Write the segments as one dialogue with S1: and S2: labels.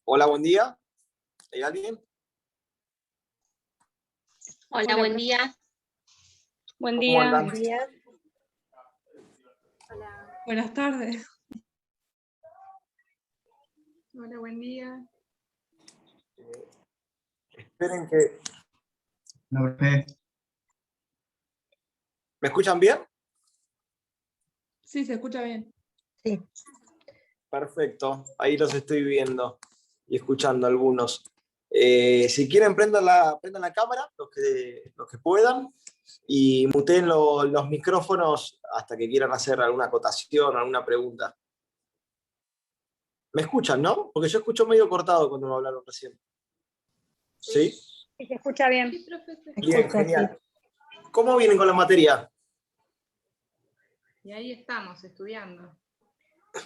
S1: Hola, buen día. ¿Hay alguien?
S2: Hola, buen día.
S3: Buen
S1: ¿Cómo
S3: día.
S1: andan?
S4: Hola,
S3: Buenas tardes.
S4: hola, buen día.
S1: Esperen que...
S5: No, profe.
S1: ¿Me escuchan bien?
S3: Sí, se escucha bien.
S6: Sí.
S1: Perfecto, ahí los estoy viendo y escuchando algunos. Si quieren, prendan la cámara, los que puedan, y muteen los micrófonos hasta que quieran hacer alguna acotación, alguna pregunta. ¿Me escuchan, no? Porque yo escucho medio cortado cuando me hablaron recién. ¿Sí?
S3: Sí, se escucha bien.
S4: Sí, profe, se
S1: Bien,
S6: Escucha,
S1: genial. ¿Cómo vienen con la materia?
S4: Y ahí estamos, estudiando.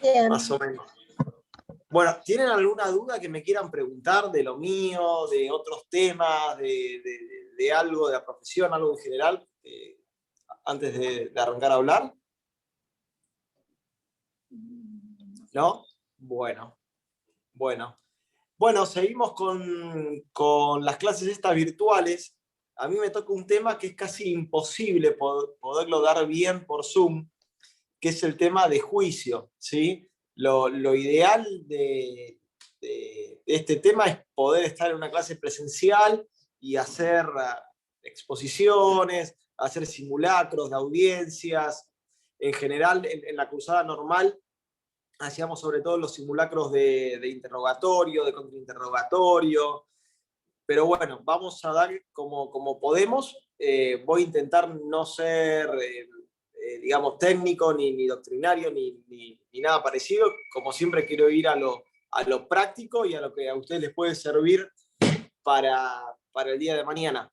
S6: Bien.
S1: Más o menos. Bueno, ¿tienen alguna duda que me quieran preguntar de lo mío, de otros temas, de algo de la profesión, algo en general, antes de arrancar a hablar? ¿No? Bueno. Bueno, seguimos con las clases estas virtuales. A mí me toca un tema que es casi imposible poderlo dar bien por Zoom, que es el tema de juicio, ¿sí? Lo ideal de este tema es poder estar en una clase presencial y hacer exposiciones, hacer simulacros de audiencias. En general, en la cursada normal, hacíamos sobre todo los simulacros de interrogatorio, de contrainterrogatorio, pero bueno, vamos a dar como podemos. Voy a intentar no ser, digamos, técnico, ni doctrinario, ni nada parecido. Como siempre, quiero ir a lo práctico y a lo que a ustedes les puede servir para el día de mañana.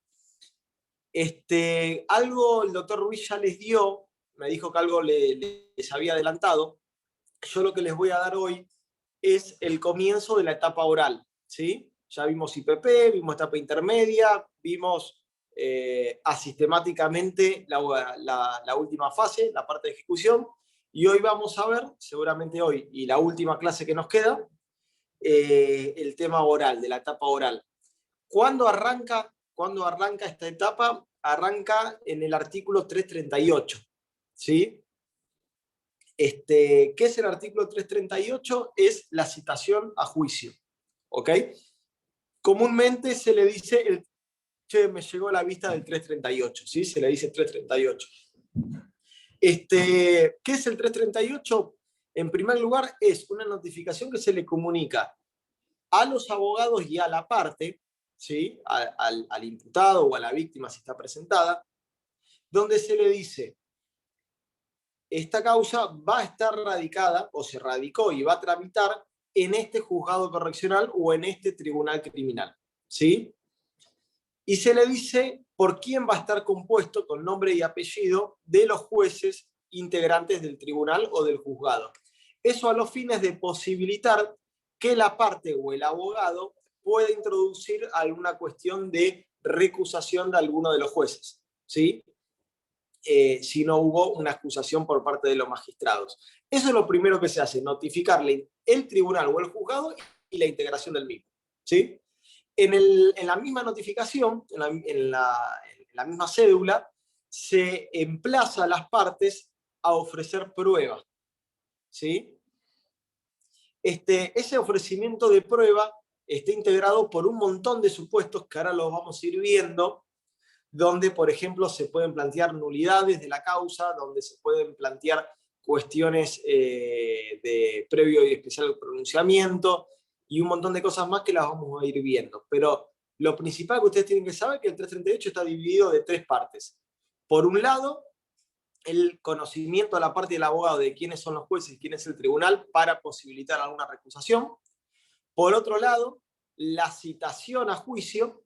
S1: Algo el doctor Ruiz ya les dio, me dijo que algo les había adelantado. Yo lo que les voy a dar hoy es el comienzo de la etapa oral, ¿sí? Ya vimos IPP, vimos etapa intermedia, vimos asistemáticamente la última fase, la parte de ejecución, y hoy vamos a ver, seguramente hoy, y la última clase que nos queda, el tema oral, de la etapa oral. ¿Cuándo arranca esta etapa? Arranca en el artículo 338, ¿sí? ¿Qué es el artículo 338? Es la citación a juicio, ¿ok? Comúnmente se le dice, che, me llegó la vista del 338, ¿sí? Se le dice 338. ¿Qué es el 338? En primer lugar, es una notificación que se le comunica a los abogados y a la parte, ¿sí? Al imputado o a la víctima si está presentada, donde se le dice: esta causa va a estar radicada, o se radicó y va a tramitar en este juzgado correccional o en este tribunal criminal, ¿sí? Y se le dice por quién va a estar compuesto, con nombre y apellido, de los jueces integrantes del tribunal o del juzgado. Eso a los fines de posibilitar que la parte o el abogado pueda introducir alguna cuestión de recusación de alguno de los jueces, ¿sí? Si no hubo una acusación por parte de los magistrados. Eso es lo primero que se hace, notificarle el tribunal o el juzgado y la integración del mismo, ¿sí? En la misma notificación, en la misma cédula, se emplaza a las partes a ofrecer pruebas, ¿sí? Ese ofrecimiento de prueba está integrado por un montón de supuestos que ahora los vamos a ir viendo, donde, por ejemplo, se pueden plantear nulidades de la causa, donde se pueden plantear cuestiones de previo y especial pronunciamiento, y un montón de cosas más que las vamos a ir viendo. Pero lo principal que ustedes tienen que saber es que el 338 está dividido de tres partes. Por un lado, el conocimiento a la parte del abogado de quiénes son los jueces y quién es el tribunal para posibilitar alguna recusación. Por otro lado, la citación a juicio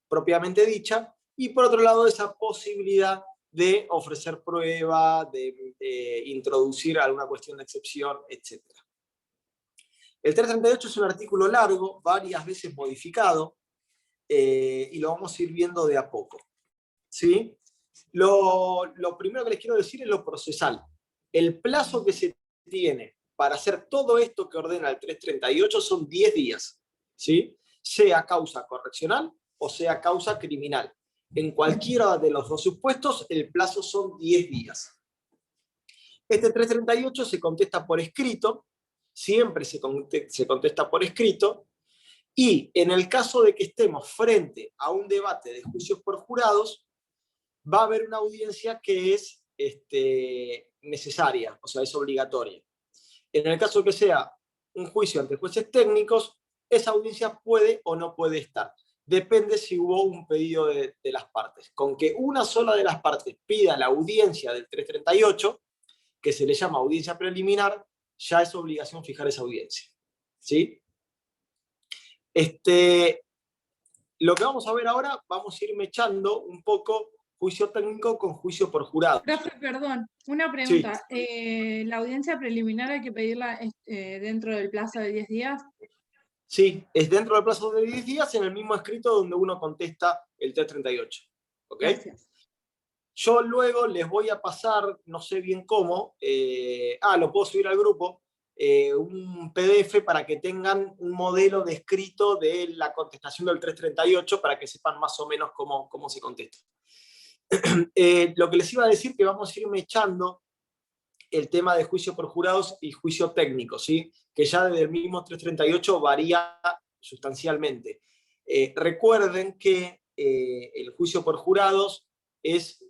S1: propiamente dicha, y por otro lado esa posibilidad de ofrecer prueba, de introducir alguna cuestión de excepción, etc. El 338 es un artículo largo, varias veces modificado, y lo vamos a ir viendo de a poco, ¿sí? Lo primero que les quiero decir es lo procesal. El plazo que se tiene para hacer todo esto que ordena el 338 son 10 días, ¿sí? Sea causa correccional o sea causa criminal. En cualquiera de los dos supuestos, el plazo son 10 días. Este 338 se contesta por escrito, siempre se contesta por escrito, y en el caso de que estemos frente a un debate de juicios por jurados, va a haber una audiencia que es necesaria, o sea, es obligatoria. En el caso que sea un juicio ante jueces técnicos, esa audiencia puede o no puede estar. Depende si hubo un pedido de las partes. Con que una sola de las partes pida la audiencia del 338, que se le llama audiencia preliminar, ya es obligación fijar esa audiencia. ¿Sí? Lo que vamos a ver ahora, vamos a ir mechando un poco juicio técnico con juicio por jurado.
S3: Profe, perdón, una pregunta. Sí. ¿La audiencia preliminar hay que pedirla dentro del plazo de 10 días?
S1: Sí, es dentro del plazo de 10 días en el mismo escrito donde uno contesta el 338. ¿Ok? Gracias. Yo luego les voy a pasar, no sé bien cómo, lo puedo subir al grupo, un PDF para que tengan un modelo de escrito de la contestación del 338 para que sepan más o menos cómo se contesta. Lo que les iba a decir que vamos a ir echando el tema de juicio por jurados y juicio técnico, ¿sí? Que ya desde el mismo 338 varía sustancialmente. Recuerden que el juicio por jurados es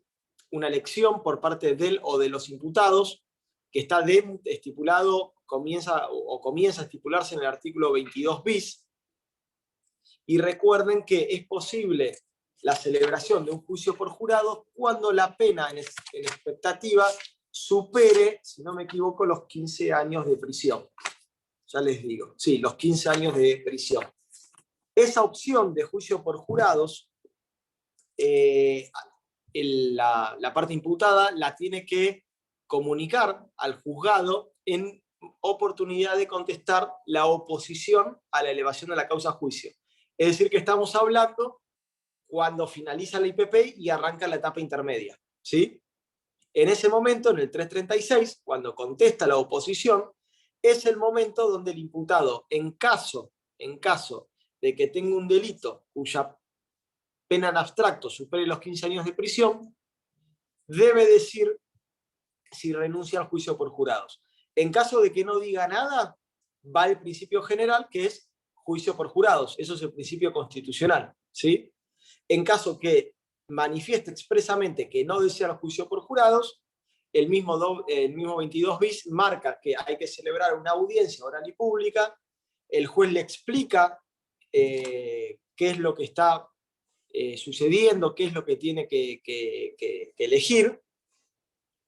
S1: una elección por parte del o de los imputados que está estipulado, comienza a estipularse en el artículo 22 bis, y recuerden que es posible la celebración de un juicio por jurados cuando la pena en expectativa supere, si no me equivoco, los 15 años de prisión. Ya les digo, sí, los 15 años de prisión. Esa opción de juicio por jurados, la parte imputada la tiene que comunicar al juzgado en oportunidad de contestar la oposición a la elevación de la causa a juicio. Es decir, que estamos hablando cuando finaliza la IPP y arranca la etapa intermedia, ¿sí? En ese momento, en el 336, cuando contesta la oposición, es el momento donde el imputado, en caso de que tenga un delito cuya pena en abstracto supere los 15 años de prisión, debe decir si renuncia al juicio por jurados. En caso de que no diga nada, va el principio general, que es juicio por jurados. Eso es el principio constitucional, ¿sí? En caso que manifieste expresamente que no desea el juicio por jurados, el mismo 22 bis marca que hay que celebrar una audiencia oral y pública, el juez le explica qué es lo que está sucediendo, qué es lo que tiene que elegir,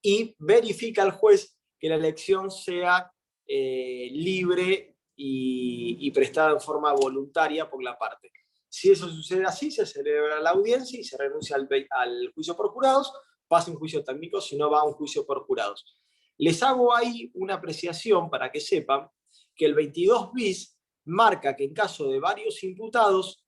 S1: y verifica al juez que la elección sea libre y prestada en forma voluntaria por la parte. Si eso sucede así, se celebra la audiencia y se renuncia al juicio por jurados, pasa un juicio técnico, si no va a un juicio por jurados. Les hago ahí una apreciación para que sepan que el 22 bis marca que en caso de varios imputados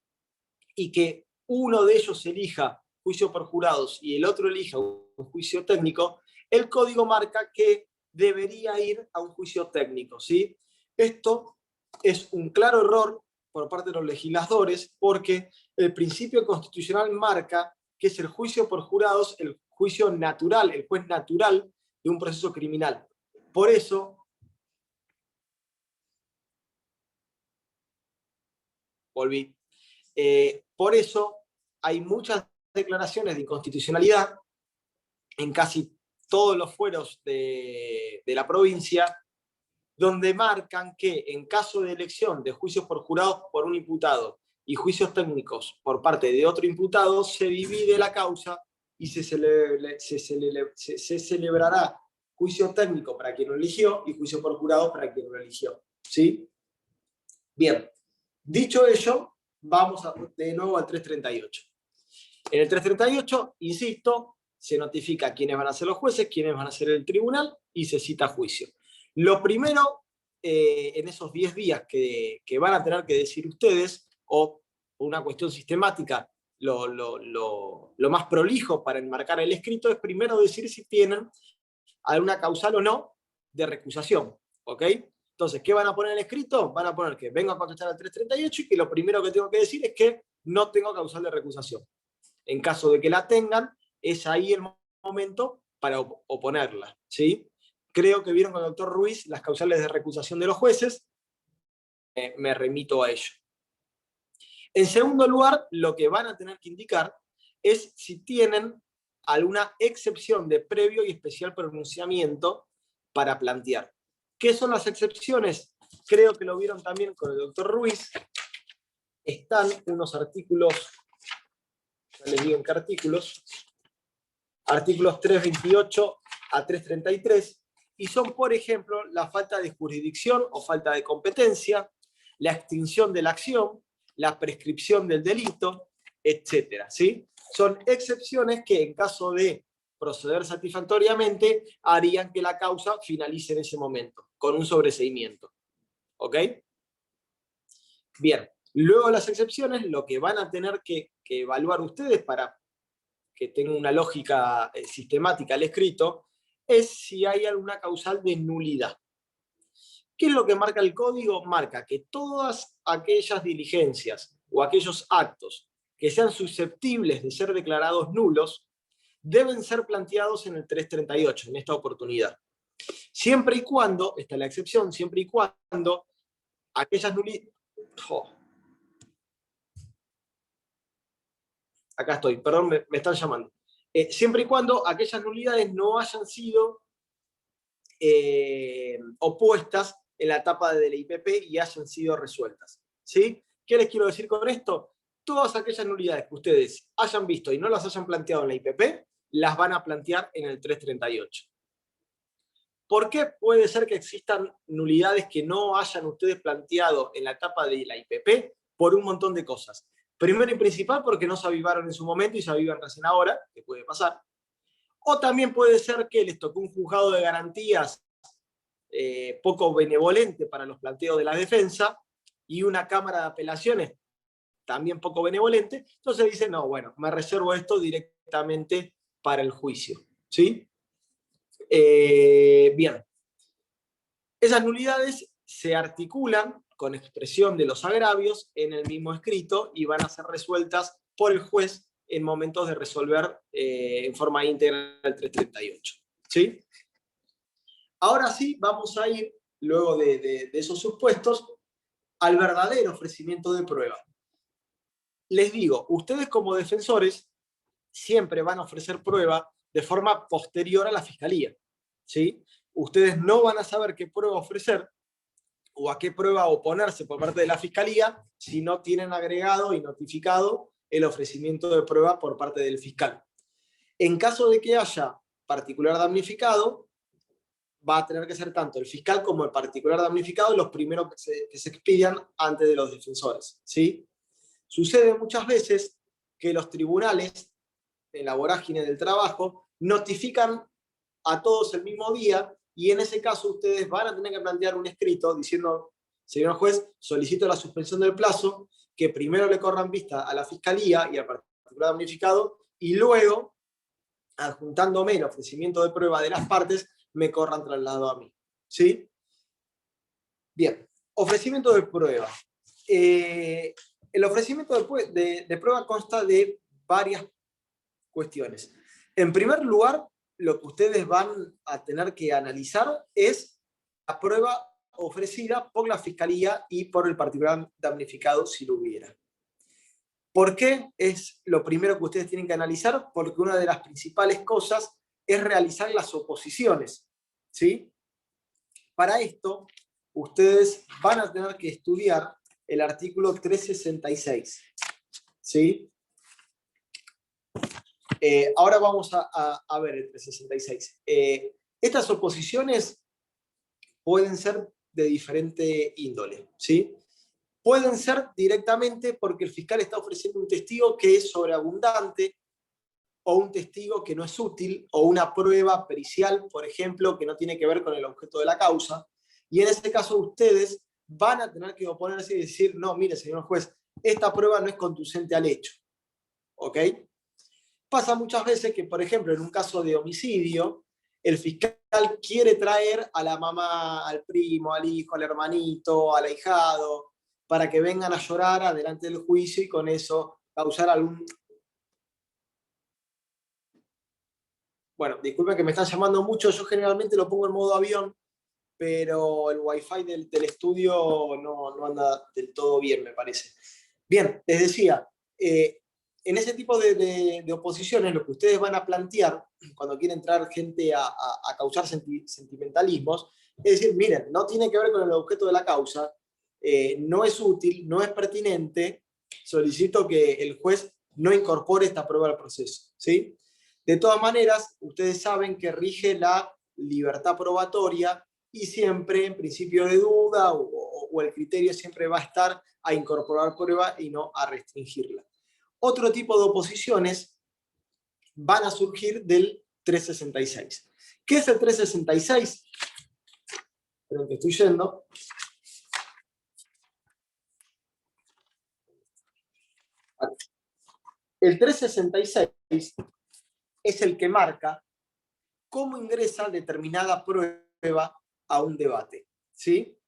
S1: y que uno de ellos elija juicio por jurados y el otro elija un juicio técnico, el código marca que debería ir a un juicio técnico, ¿sí? Esto es un claro error por parte de los legisladores, porque el principio constitucional marca que es el juicio por jurados el juicio natural, el juez natural de un proceso criminal. Por eso, por eso hay muchas declaraciones de inconstitucionalidad en casi todos los fueros de la provincia, donde marcan que en caso de elección de juicios por jurados por un imputado y juicios técnicos por parte de otro imputado, se divide la causa y se celebrará juicio técnico para quien lo eligió y juicio por jurados para quien lo eligió, ¿sí? Bien, dicho ello, vamos de nuevo al 338. En el 338, insisto, se notifica quiénes van a ser los jueces, quiénes van a ser el tribunal y se cita juicio. Lo primero, en esos 10 días que van a tener que decir ustedes, o una cuestión sistemática, lo más prolijo para enmarcar el escrito, es primero decir si tienen alguna causal o no de recusación, ¿ok? Entonces, ¿qué van a poner en escrito? Van a poner que vengo a contestar al 338 y que lo primero que tengo que decir es que no tengo causal de recusación. En caso de que la tengan, es ahí el momento para oponerla, ¿sí? Creo que vieron con el doctor Ruiz las causales de recusación de los jueces. Me remito a ello. En segundo lugar, lo que van a tener que indicar es si tienen alguna excepción de previo y especial pronunciamiento para plantear. ¿Qué son las excepciones? Creo que lo vieron también con el doctor Ruiz. Están unos artículos, ya les digo en qué artículos, artículos 328 a 333, y son, por ejemplo, la falta de jurisdicción o falta de competencia, la extinción de la acción, la prescripción del delito, etc. ¿Sí? Son excepciones que, en caso de proceder satisfactoriamente, harían que la causa finalice en ese momento, con un sobreseimiento. ¿Ok? Bien, luego de las excepciones, lo que van a tener que evaluar ustedes para que tenga una lógica sistemática al escrito, es si hay alguna causal de nulidad. ¿Qué es lo que marca el código? Marca que todas aquellas diligencias o aquellos actos que sean susceptibles de ser declarados nulos deben ser planteados en el 338, en esta oportunidad. Siempre y cuando, esta es la excepción, siempre y cuando aquellas nulidades... Oh. Acá estoy, perdón, me están llamando. Siempre y cuando aquellas nulidades no hayan sido opuestas en la etapa de la IPP y hayan sido resueltas. ¿Sí? ¿Qué les quiero decir con esto? Todas aquellas nulidades que ustedes hayan visto y no las hayan planteado en la IPP, las van a plantear en el 338. ¿Por qué puede ser que existan nulidades que no hayan ustedes planteado en la etapa de la IPP? Por un montón de cosas. Primero y principal, porque no se avivaron en su momento y se avivan recién ahora, que puede pasar. O también puede ser que les tocó un juzgado de garantías poco benevolente para los planteos de la defensa y una cámara de apelaciones también poco benevolente. Entonces dicen, no, bueno, me reservo esto directamente para el juicio. ¿Sí? Bien. Esas nulidades se articulan con expresión de los agravios en el mismo escrito y van a ser resueltas por el juez en momentos de resolver en forma íntegra el 338. ¿Sí? Ahora sí, vamos a ir, luego de esos supuestos, al verdadero ofrecimiento de prueba. Les digo, ustedes como defensores siempre van a ofrecer prueba de forma posterior a la fiscalía. ¿Sí? Ustedes no van a saber qué prueba ofrecer o a qué prueba oponerse por parte de la fiscalía si no tienen agregado y notificado el ofrecimiento de prueba por parte del fiscal. En caso de que haya particular damnificado, va a tener que ser tanto el fiscal como el particular damnificado los primeros que se expidan antes de los defensores. ¿Sí? Sucede muchas veces que los tribunales, en la vorágine del trabajo, notifican a todos el mismo día, y en ese caso ustedes van a tener que plantear un escrito diciendo, señor juez, solicito la suspensión del plazo, que primero le corran vista a la fiscalía y al particular damnificado, y luego, adjuntándome el ofrecimiento de prueba de las partes, me corran traslado a mí. ¿Sí? Bien, ofrecimiento de prueba. El ofrecimiento de prueba consta de varias cuestiones. En primer lugar, lo que ustedes van a tener que analizar es la prueba ofrecida por la fiscalía y por el particular damnificado, si lo hubiera. ¿Por qué es lo primero que ustedes tienen que analizar? Porque una de las principales cosas es realizar las oposiciones. ¿Sí? Para esto, ustedes van a tener que estudiar el artículo 366. ¿Sí? Ahora vamos a ver el 366. Estas oposiciones pueden ser de diferente índole. ¿Sí? Pueden ser directamente porque el fiscal está ofreciendo un testigo que es sobreabundante, o un testigo que no es útil, o una prueba pericial, por ejemplo, que no tiene que ver con el objeto de la causa. Y en ese caso ustedes van a tener que oponerse y decir, no, mire, señor juez, esta prueba no es conducente al hecho. ¿Ok? Pasa muchas veces que, por ejemplo, en un caso de homicidio, el fiscal quiere traer a la mamá, al primo, al hijo, al hermanito, al ahijado, para que vengan a llorar adelante del juicio y con eso causar algún... Bueno, disculpen que me están llamando mucho, yo generalmente lo pongo en modo avión, pero el wifi del estudio no anda del todo bien, me parece. Bien, les decía, en ese tipo de oposiciones, lo que ustedes van a plantear, cuando quiere entrar gente a causar sentimentalismos, es decir, miren, no tiene que ver con el objeto de la causa, no es útil, no es pertinente, solicito que el juez no incorpore esta prueba al proceso, ¿sí? De todas maneras, ustedes saben que rige la libertad probatoria y siempre, en principio de duda, o el criterio siempre va a estar a incorporar prueba y no a restringirla. Otro tipo de oposiciones van a surgir del 366. ¿Qué es el 366? Esperen que estoy yendo. El 366 es el que marca cómo ingresa determinada prueba a un debate, ¿sí?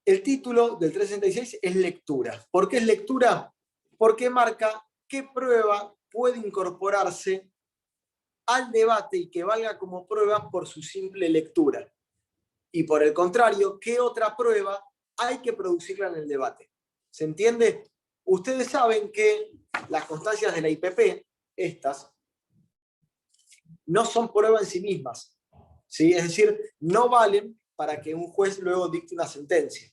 S1: El título del 366 es lectura. ¿Por qué es lectura? Porque marca qué prueba puede incorporarse al debate y que valga como prueba por su simple lectura. Y por el contrario, qué otra prueba hay que producirla en el debate. ¿Se entiende? Ustedes saben que las constancias de la IPP, estas, no son prueba en sí mismas, ¿sí? Es decir, no valen para que un juez luego dicte una sentencia,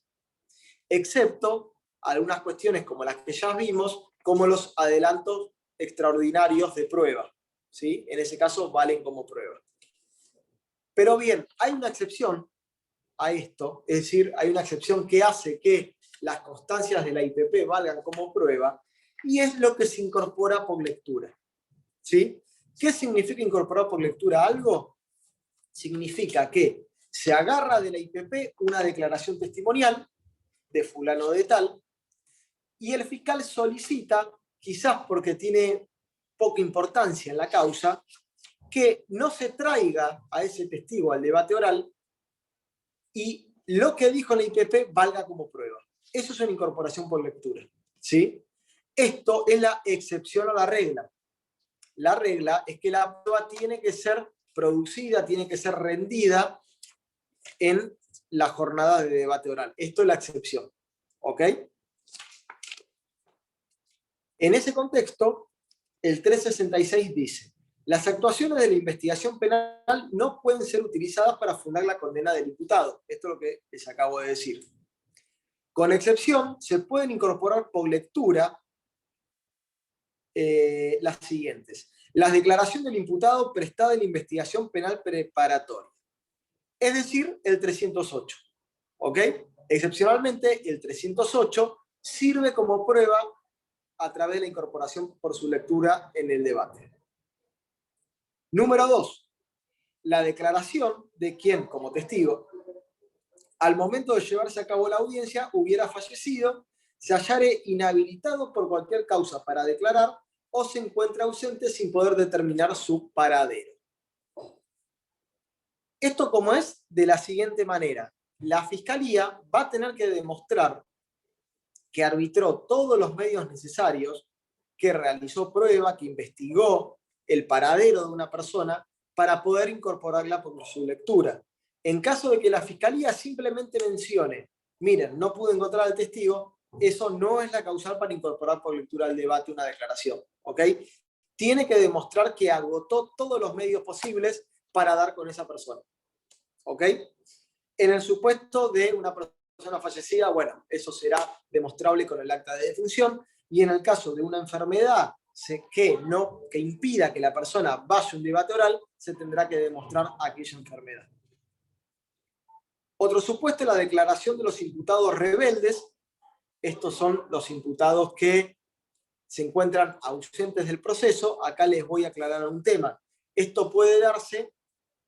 S1: excepto algunas cuestiones como las que ya vimos, como los adelantos extraordinarios de prueba, ¿sí? En ese caso valen como prueba. Pero bien, hay una excepción a esto, es decir, hay una excepción que hace que las constancias de la IPP valgan como prueba, y es lo que se incorpora por lectura, ¿sí? ¿Qué significa incorporar por lectura algo? Significa que se agarra de la IPP una declaración testimonial de fulano de tal, y el fiscal solicita, quizás porque tiene poca importancia en la causa, que no se traiga a ese testigo al debate oral y lo que dijo la IPP valga como prueba. Eso es una incorporación por lectura, ¿sí? Esto es la excepción a la regla. La regla es que la prueba tiene que ser producida, tiene que ser rendida en la jornada de debate oral. Esto es la excepción, ¿ok? En ese contexto, el 366 dice: las actuaciones de la investigación penal no pueden ser utilizadas para fundar la condena del imputado. Esto es lo que les acabo de decir. Con excepción, se pueden incorporar por lectura las siguientes: la declaración del imputado prestada en la investigación penal preparatoria. Es decir, el 308. ¿Ok? Excepcionalmente, el 308 sirve como prueba a través de la incorporación por su lectura en el debate. Número 2. La declaración de quien, como testigo, al momento de llevarse a cabo la audiencia, hubiera fallecido, se hallare inhabilitado por cualquier causa para declarar o se encuentra ausente sin poder determinar su paradero. Esto como es de la siguiente manera: la Fiscalía va a tener que demostrar que arbitró todos los medios necesarios, que realizó prueba, que investigó el paradero de una persona para poder incorporarla por su lectura. En caso de que la Fiscalía simplemente mencione: miren, no pude encontrar al testigo, eso no es la causal para incorporar por lectura al debate una declaración, ¿ok? Tiene que demostrar que agotó todos los medios posibles para dar con esa persona, ¿ok? En el supuesto de una persona fallecida, bueno, eso será demostrable con el acta de defunción, y en el caso de una enfermedad que impida que la persona vaya a un debate oral, se tendrá que demostrar aquella enfermedad. Otro supuesto es la declaración de los imputados rebeldes. Estos son los imputados que se encuentran ausentes del proceso. Acá les voy a aclarar un tema. Esto puede darse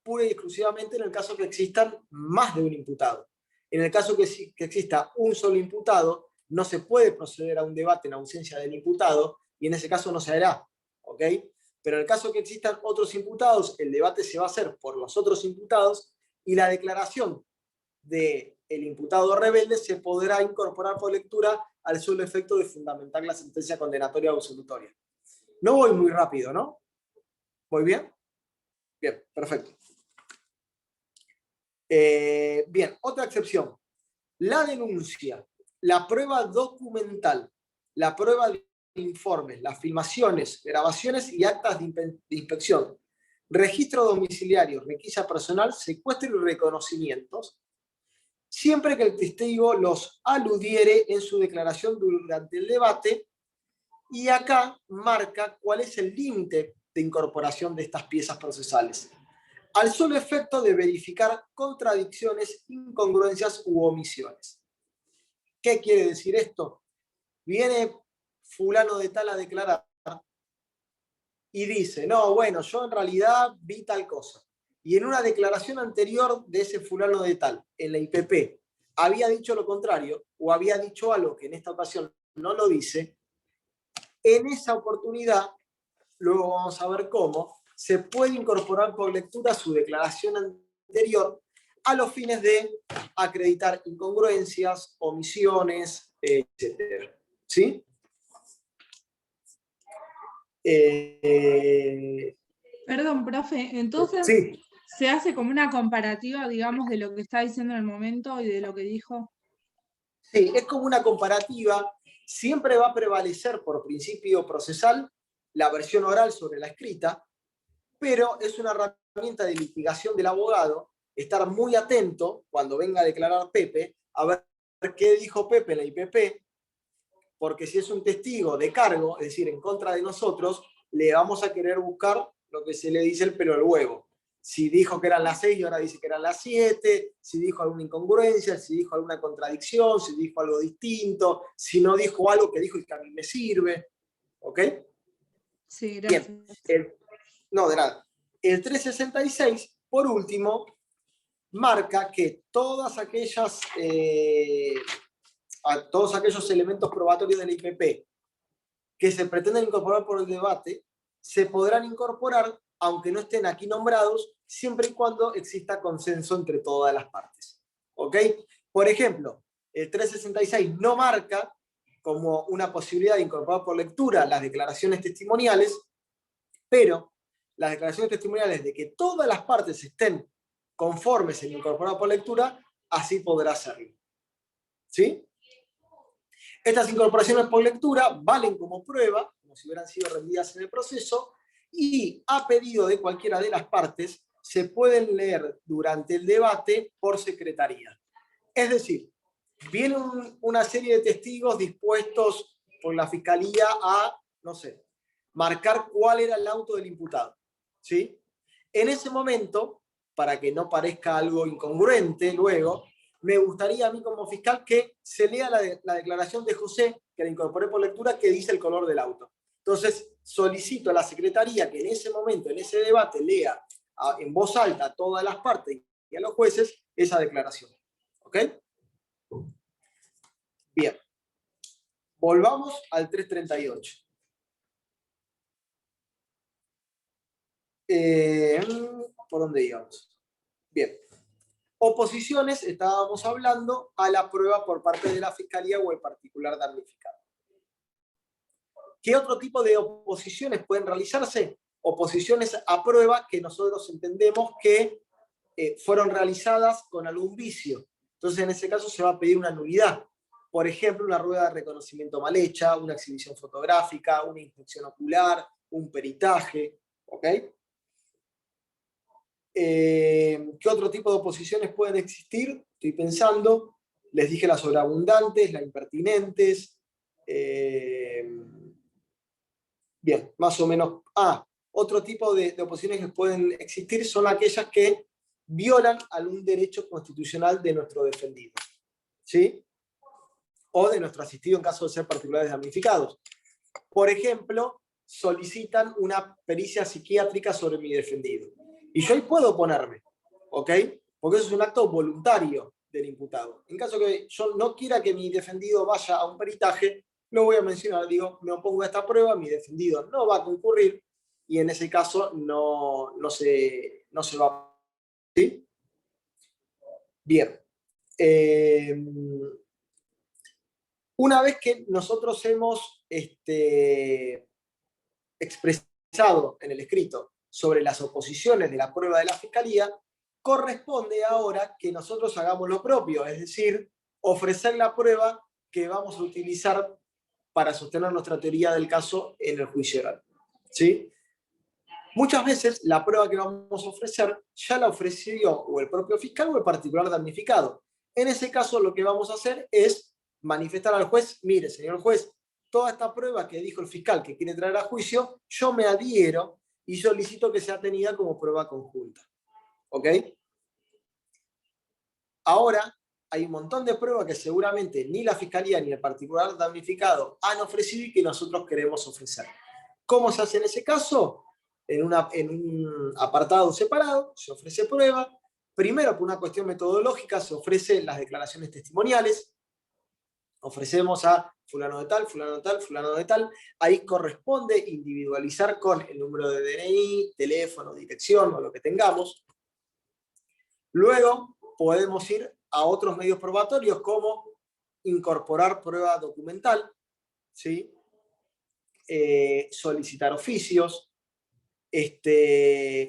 S1: pura y exclusivamente en el caso que existan más de un imputado. En el caso que exista un solo imputado, no se puede proceder a un debate en ausencia del imputado, y en ese caso no se hará, ¿ok? Pero en el caso que existan otros imputados, el debate se va a hacer por los otros imputados y la declaración del imputado rebelde se podrá incorporar por lectura al solo efecto de fundamentar la sentencia condenatoria o absolutoria. No voy muy rápido, ¿no? ¿Voy bien? Bien, perfecto. Bien, otra excepción. La denuncia, la prueba documental, la prueba de informes, las filmaciones, grabaciones y actas de inspección, registro domiciliario, requisa personal, secuestro y reconocimientos, siempre que el testigo los aludiere en su declaración durante el debate, y acá marca cuál es el límite de incorporación de estas piezas procesales, al solo efecto de verificar contradicciones, incongruencias u omisiones. ¿Qué quiere decir esto? Viene fulano de tal a declarar y dice, no, bueno, yo en realidad vi tal cosa. Y en una declaración anterior de ese fulano de tal, en la IPP, había dicho lo contrario, o había dicho algo que en esta ocasión no lo dice. En esa oportunidad, luego vamos a ver cómo, se puede incorporar por lectura su declaración anterior a los fines de acreditar incongruencias, omisiones, etc. ¿Sí?
S3: Perdón, profe, entonces
S1: Sí,
S3: se hace como una comparativa, digamos, de lo que está diciendo en el momento y de lo que dijo.
S1: sí, es como una comparativa. Siempre va a prevalecer por principio procesal la versión oral sobre la escrita, pero es una herramienta de litigación del abogado estar muy atento cuando venga a declarar Pepe, a ver qué dijo Pepe en la IPP, porque si es un testigo de cargo, es decir, en contra de nosotros, le vamos a querer buscar lo que se le dice el pelo al huevo. Si dijo que eran las 6 y ahora dice que eran las 7, si dijo alguna incongruencia, si dijo alguna contradicción, si dijo algo distinto, si no dijo algo que dijo y que a mí me sirve. ¿Ok?
S3: Sí, gracias.
S1: Bien. No, de nada. El 366, por último, marca que todos aquellos elementos probatorios de la IPP que se pretenden incorporar por el debate se podrán incorporar, aunque no estén aquí nombrados, siempre y cuando exista consenso entre todas las partes. ¿Ok? Por ejemplo, el 366 no marca como una posibilidad de incorporar por lectura las declaraciones testimoniales, pero las declaraciones testimoniales de que todas las partes estén conformes en incorporar por lectura, así podrá serlo. ¿Sí? Estas incorporaciones por lectura valen como prueba, como si hubieran sido rendidas en el proceso, y a pedido de cualquiera de las partes, se pueden leer durante el debate por secretaría. Es decir, viene una serie de testigos dispuestos por la Fiscalía a, no sé, marcar cuál era el auto del imputado. ¿Sí? En ese momento, para que no parezca algo incongruente luego, me gustaría a mí como fiscal que se lea la declaración de José, que la incorporé por lectura, que dice el color del auto. Entonces, solicito a la Secretaría que en ese momento, en ese debate, lea en voz alta a todas las partes y a los jueces esa declaración. ¿Ok? Bien. Volvamos al 338. ¿Por dónde íbamos? Bien. Oposiciones, estábamos hablando a la prueba por parte de la Fiscalía o el particular damnificado. ¿Qué otro tipo de oposiciones pueden realizarse? Oposiciones a prueba que nosotros entendemos que fueron realizadas con algún vicio. Entonces, en ese caso se va a pedir una nulidad. Por ejemplo, una rueda de reconocimiento mal hecha, una exhibición fotográfica, una inspección ocular, un peritaje. ¿Ok? ¿Qué otro tipo de oposiciones pueden existir? Estoy pensando, les dije las sobreabundantes, las impertinentes. Bien, más o menos. Otro tipo de oposiciones que pueden existir son aquellas que violan algún derecho constitucional de nuestro defendido, ¿sí? O de nuestro asistido en caso de ser particulares damnificados. Por ejemplo, solicitan una pericia psiquiátrica sobre mi defendido. Y yo ahí puedo oponerme, ¿ok? Porque eso es un acto voluntario del imputado. En caso que yo no quiera que mi defendido vaya a un peritaje, lo voy a mencionar, digo, me opongo a esta prueba, mi defendido no va a concurrir, y en ese caso no se va. ¿Sí? Bien. Una vez que nosotros hemos expresado en el escrito sobre las oposiciones de la prueba de la Fiscalía, corresponde ahora que nosotros hagamos lo propio, es decir, ofrecer la prueba que vamos a utilizar para sostener nuestra teoría del caso en el juicio oral. ¿Sí? Muchas veces la prueba que vamos a ofrecer ya la ofreció o el propio fiscal o el particular damnificado. En ese caso lo que vamos a hacer es manifestar al juez, mire, señor juez, toda esta prueba que dijo el fiscal que quiere traer a juicio, yo me adhiero y solicito que sea tenida como prueba conjunta. ¿Ok? Ahora, hay un montón de pruebas que seguramente ni la fiscalía ni el particular damnificado han ofrecido y que nosotros queremos ofrecer. ¿Cómo se hace en ese caso? En un apartado separado se ofrece prueba. Primero, por una cuestión metodológica, se ofrecen las declaraciones testimoniales. Ofrecemos a fulano de tal, fulano de tal, fulano de tal. Ahí corresponde individualizar con el número de DNI, teléfono, dirección o lo que tengamos. Luego podemos ir a otros medios probatorios como incorporar prueba documental, ¿sí? Solicitar oficios,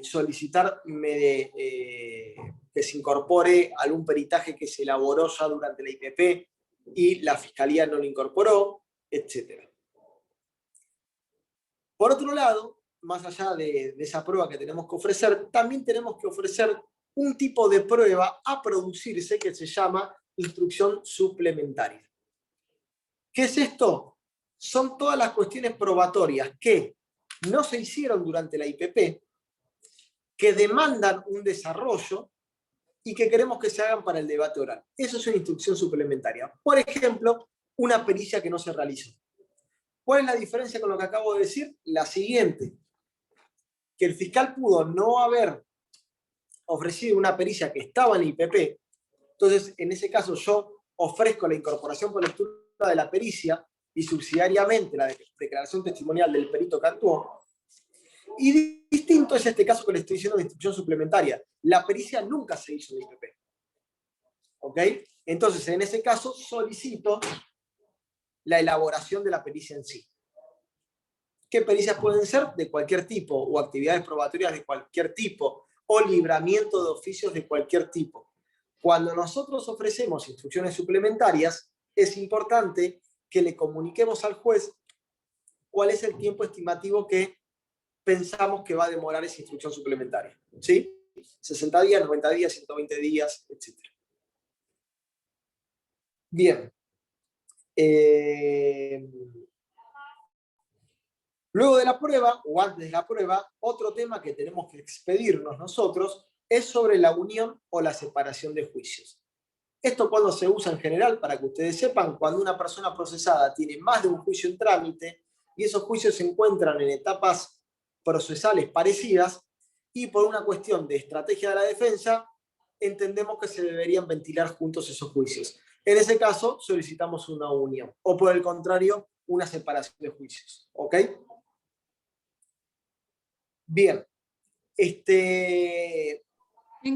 S1: solicitar que se incorpore algún peritaje que se elaboró ya durante la IPP y la Fiscalía no lo incorporó, etc. Por otro lado, más allá de esa prueba que tenemos que ofrecer, también tenemos que ofrecer un tipo de prueba a producirse que se llama instrucción suplementaria. ¿Qué es esto? Son todas las cuestiones probatorias que no se hicieron durante la IPP, que demandan un desarrollo y que queremos que se hagan para el debate oral. Eso es una instrucción suplementaria. Por ejemplo, una pericia que no se realizó. ¿Cuál es la diferencia con lo que acabo de decir? La siguiente, que el fiscal pudo no haber ofrecido una pericia que estaba en IPP, entonces en ese caso yo ofrezco la incorporación por lectura de la pericia y subsidiariamente la declaración testimonial del perito que actuó. Y distinto es este caso que le estoy diciendo de instrucción suplementaria. La pericia nunca se hizo en IPP. ¿Ok? Entonces, en ese caso, solicito la elaboración de la pericia en sí. ¿Qué pericias pueden ser? De cualquier tipo, o actividades probatorias de cualquier tipo, o libramiento de oficios de cualquier tipo. Cuando nosotros ofrecemos instrucciones suplementarias, es importante que le comuniquemos al juez cuál es el tiempo estimativo que pensamos que va a demorar esa instrucción suplementaria. ¿Sí? 60 días, 90 días, 120 días, etc. Bien. Luego de la prueba, o antes de la prueba, otro tema que tenemos que expedirnos nosotros es sobre la unión o la separación de juicios. Esto cuando se usa en general, para que ustedes sepan, cuando una persona procesada tiene más de un juicio en trámite y esos juicios se encuentran en etapas procesales parecidas y por una cuestión de estrategia de la defensa, entendemos que se deberían ventilar juntos esos juicios. En ese caso, solicitamos una unión o por el contrario, una separación de juicios. ¿Ok? Bien.
S3: ¿En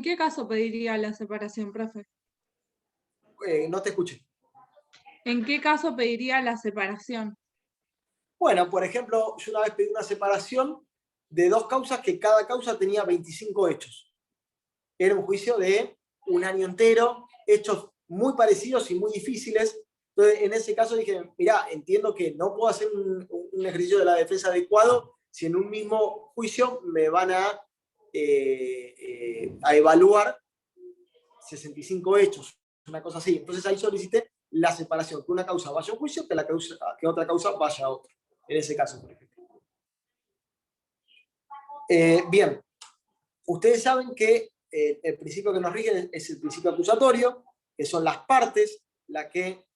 S3: qué caso pediría la separación, profe?
S1: No te escuché.
S3: ¿En qué caso pediría la separación?
S1: Bueno, por ejemplo, yo una vez pedí una separación de dos causas que cada causa tenía 25 hechos. Era un juicio de un año entero, hechos muy parecidos y muy difíciles. Entonces, en ese caso dije, mirá, entiendo que no puedo hacer un ejercicio de la defensa adecuado si en un mismo juicio me van a evaluar 65 hechos, una cosa así. Entonces ahí solicité la separación, que una causa vaya a un juicio, que otra causa vaya a otro. En ese caso, por ejemplo. Bien, ustedes saben que el principio que nos rige es el principio acusatorio, que son las partes las que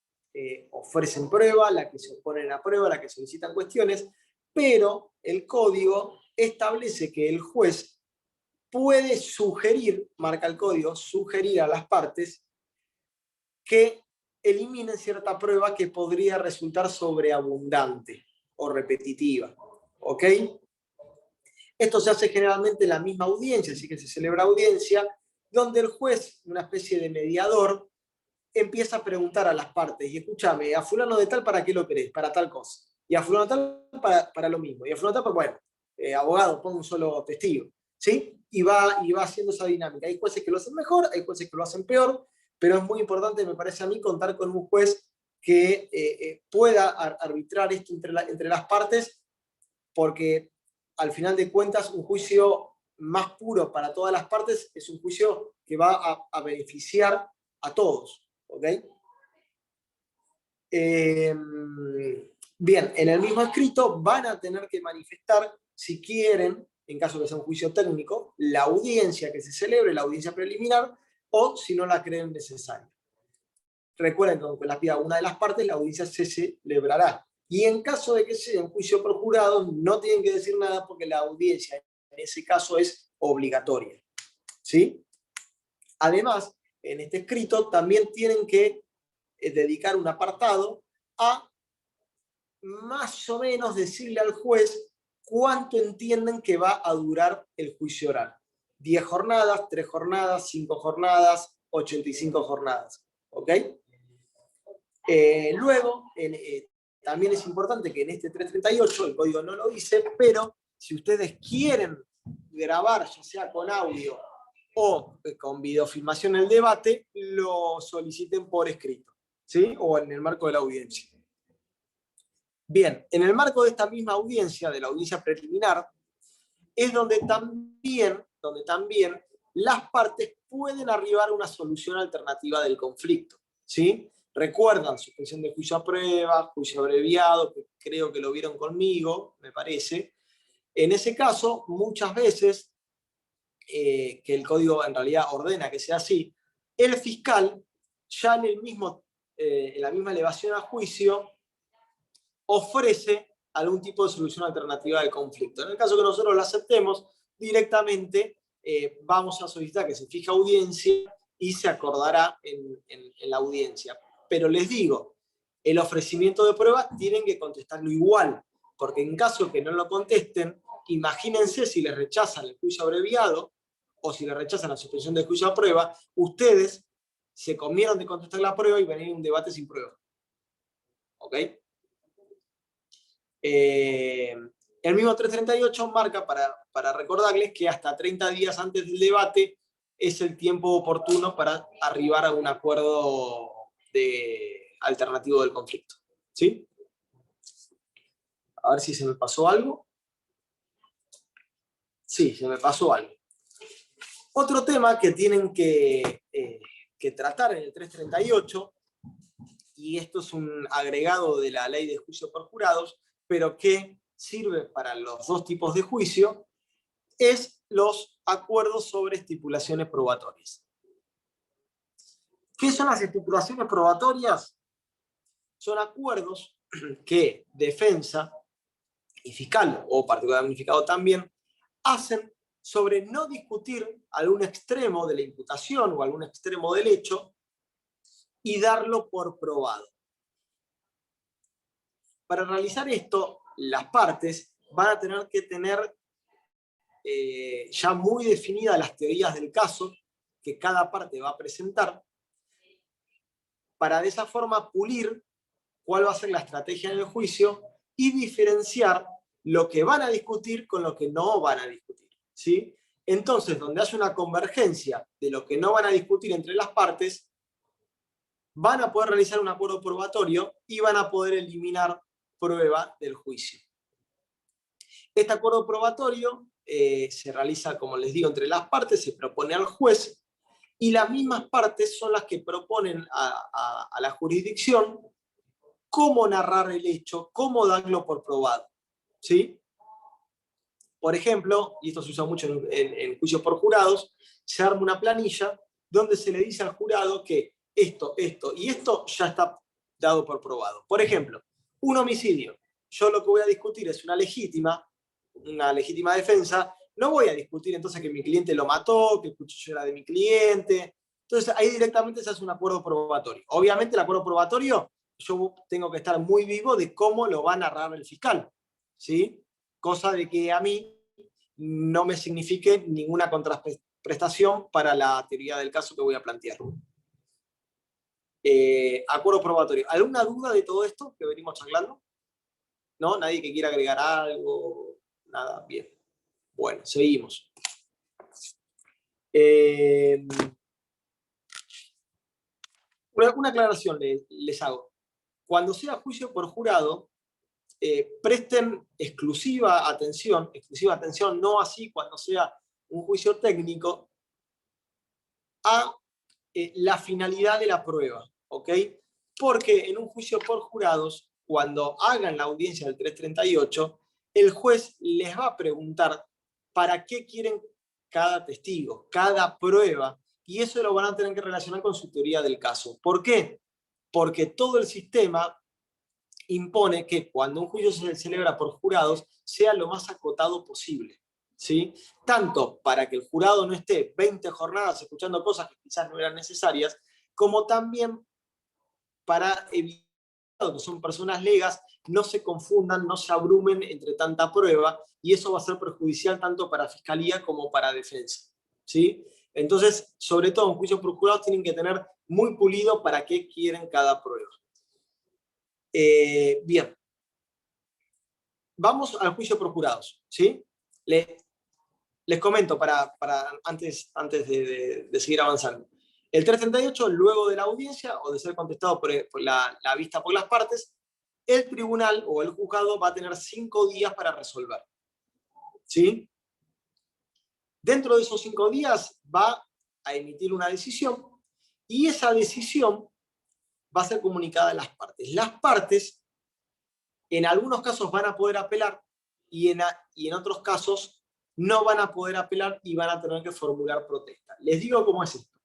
S1: ofrecen prueba, las que se oponen a prueba, las que solicitan cuestiones, pero el código establece que el juez puede sugerir, marca el código, sugerir a las partes que eliminen cierta prueba que podría resultar sobreabundante o repetitiva. ¿Ok? Esto se hace generalmente en la misma audiencia, así que se celebra audiencia, donde el juez, una especie de mediador, empieza a preguntar a las partes, y escúchame, a fulano de tal, ¿para qué lo querés? Para tal cosa. Y a fulano de tal, para lo mismo. Y a fulano de tal, bueno, abogado, pon un solo testigo. ¿Sí? Y va haciendo esa dinámica. Hay jueces que lo hacen mejor, hay jueces que lo hacen peor, pero es muy importante, me parece a mí, contar con un juez que pueda arbitrar esto entre las partes, porque al final de cuentas un juicio más puro para todas las partes es un juicio que va a beneficiar a todos. ¿Ok? Bien, en el mismo escrito van a tener que manifestar, si quieren, en caso de que sea un juicio técnico, la audiencia que se celebre, la audiencia preliminar, o si no la creen necesaria. Recuerden que aunque la pida una de las partes, la audiencia se celebrará. Y en caso de que sea un juicio por jurados, no tienen que decir nada porque la audiencia en ese caso es obligatoria. ¿Sí? Además, en este escrito también tienen que dedicar un apartado a más o menos decirle al juez cuánto entienden que va a durar el juicio oral. 10 jornadas, 3 jornadas, 5 jornadas, 85 jornadas. ¿Ok? Luego, también es importante que en este 338, el código no lo dice, pero si ustedes quieren grabar, ya sea con audio o con videofilmación el debate, lo soliciten por escrito, ¿sí? O en el marco de la audiencia. Bien, en el marco de esta misma audiencia, de la audiencia preliminar, es donde también las partes pueden arribar a una solución alternativa del conflicto, ¿sí? Recuerdan suspensión de juicio a prueba, juicio abreviado, que creo que lo vieron conmigo, me parece. En ese caso, muchas veces, que el código en realidad ordena que sea así, el fiscal, ya en la misma elevación a juicio, ofrece algún tipo de solución alternativa del conflicto. En el caso que nosotros la aceptemos, directamente vamos a solicitar que se fije audiencia y se acordará en la audiencia. Pero les digo, el ofrecimiento de prueba tienen que contestarlo igual, porque en caso que no lo contesten, imagínense si les rechazan el juicio abreviado o si les rechazan la suspensión del juicio a prueba, ustedes se comieron de contestar la prueba y venir a un debate sin prueba. ¿Ok? El mismo 338 marca para recordarles que hasta 30 días antes del debate es el tiempo oportuno para arribar a un acuerdo alternativo del conflicto. ¿Sí? A ver si se me pasó algo. Sí, se me pasó algo. Otro tema que tienen que tratar en el 338, y esto es un agregado de la ley de juicio por jurados, pero que sirve para los dos tipos de juicio, es los acuerdos sobre estipulaciones probatorias. ¿Qué son las estipulaciones probatorias? Son acuerdos que defensa y fiscal, o particular damnificado también, hacen sobre no discutir algún extremo de la imputación o algún extremo del hecho y darlo por probado. Para realizar esto, las partes van a tener que tener ya muy definidas las teorías del caso que cada parte va a presentar, para de esa forma pulir cuál va a ser la estrategia en el juicio y diferenciar lo que van a discutir con lo que no van a discutir. ¿Sí? Entonces, donde hace una convergencia de lo que no van a discutir entre las partes, van a poder realizar un acuerdo probatorio y van a poder eliminar prueba del juicio. Este acuerdo probatorio se realiza, como les digo, entre las partes, se propone al juez, y las mismas partes son las que proponen a la jurisdicción cómo narrar el hecho, cómo darlo por probado. ¿Sí? Por ejemplo, y esto se usa mucho en juicios por jurados, se arma una planilla donde se le dice al jurado que esto y esto ya está dado por probado. Por ejemplo, un homicidio. Yo lo que voy a discutir es una legítima defensa. No voy a discutir entonces que mi cliente lo mató, que el cuchillo era de mi cliente. Entonces ahí directamente se hace un acuerdo probatorio. Obviamente el acuerdo probatorio, yo tengo que estar muy vivo de cómo lo va a narrar el fiscal, ¿sí? Cosa de que a mí no me signifique ninguna contraprestación para la teoría del caso que voy a plantear. Acuerdo probatorio. ¿Alguna duda de todo esto que venimos charlando? ¿No? ¿Nadie que quiera agregar algo? Nada, bien. Bueno, seguimos. Una aclaración les hago. Cuando sea juicio por jurado, presten exclusiva atención, no así cuando sea un juicio técnico, a la finalidad de la prueba, ¿ok? Porque en un juicio por jurados, cuando hagan la audiencia del 338, el juez les va a preguntar para qué quieren cada testigo, cada prueba, y eso lo van a tener que relacionar con su teoría del caso. ¿Por qué? Porque todo el sistema impone que cuando un juicio se celebra por jurados sea lo más acotado posible, ¿sí? Tanto para que el jurado no esté 20 jornadas escuchando cosas que quizás no eran necesarias, como también para evitar que son personas legas, no se confundan, no se abrumen entre tanta prueba, y eso va a ser perjudicial tanto para fiscalía como para defensa, ¿sí? Entonces, sobre todo en juicios por jurados tienen que tener muy pulido para qué quieren cada prueba. Bien. Vamos al juicio por jurados, ¿sí? Les comento antes de seguir avanzando. El 338, luego de la audiencia o de ser contestado por la vista por las partes, el tribunal o el juzgado va a tener 5 días para resolver, ¿sí? Dentro de esos 5 días va a emitir una decisión y esa decisión va a ser comunicada a las partes. Las partes, en algunos casos van a poder apelar y en otros casos no van a poder apelar y van a tener que formular protesta. Les digo cómo es esto.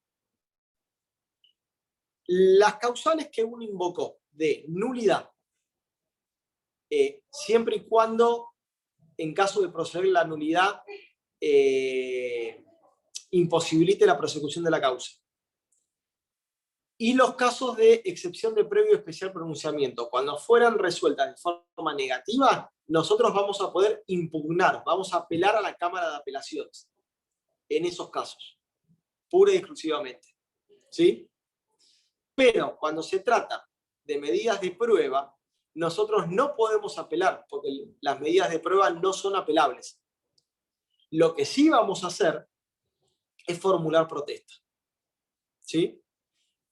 S1: Las causales que uno invocó de nulidad, siempre y cuando, en caso de proceder la nulidad, imposibilite la prosecución de la causa. Y los casos de excepción de previo especial pronunciamiento, cuando fueran resueltas de forma negativa, nosotros vamos a poder impugnar, vamos a apelar a la Cámara de Apelaciones, en esos casos, pura y exclusivamente, ¿sí? Pero cuando se trata de medidas de prueba, nosotros no podemos apelar, porque las medidas de prueba no son apelables. Lo que sí vamos a hacer es formular protesta, ¿sí?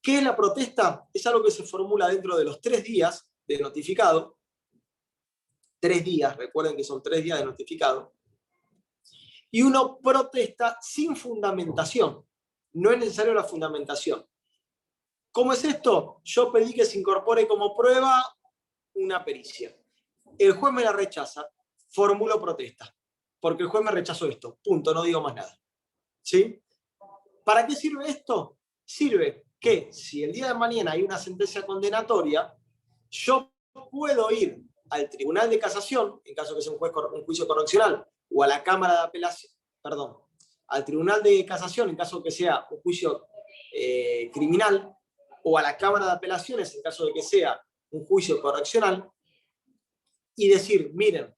S1: ¿Qué es la protesta? Es algo que se formula dentro de los 3 días de notificado. 3 días, recuerden que son 3 días de notificado. Y uno protesta sin fundamentación. No es necesario la fundamentación. ¿Cómo es esto? Yo pedí que se incorpore como prueba una pericia. El juez me la rechaza, formulo protesta. Porque el juez me rechazó esto. Punto, no digo más nada. ¿Sí? ¿Para qué sirve esto? Sirve que si el día de mañana hay una sentencia condenatoria, yo puedo ir al Tribunal de Casación, en caso que sea un juicio correccional, o a la Cámara de Apelación, perdón, al Tribunal de Casación, en caso que sea un juicio criminal, o a la Cámara de Apelaciones, en caso de que sea un juicio correccional, y decir, miren,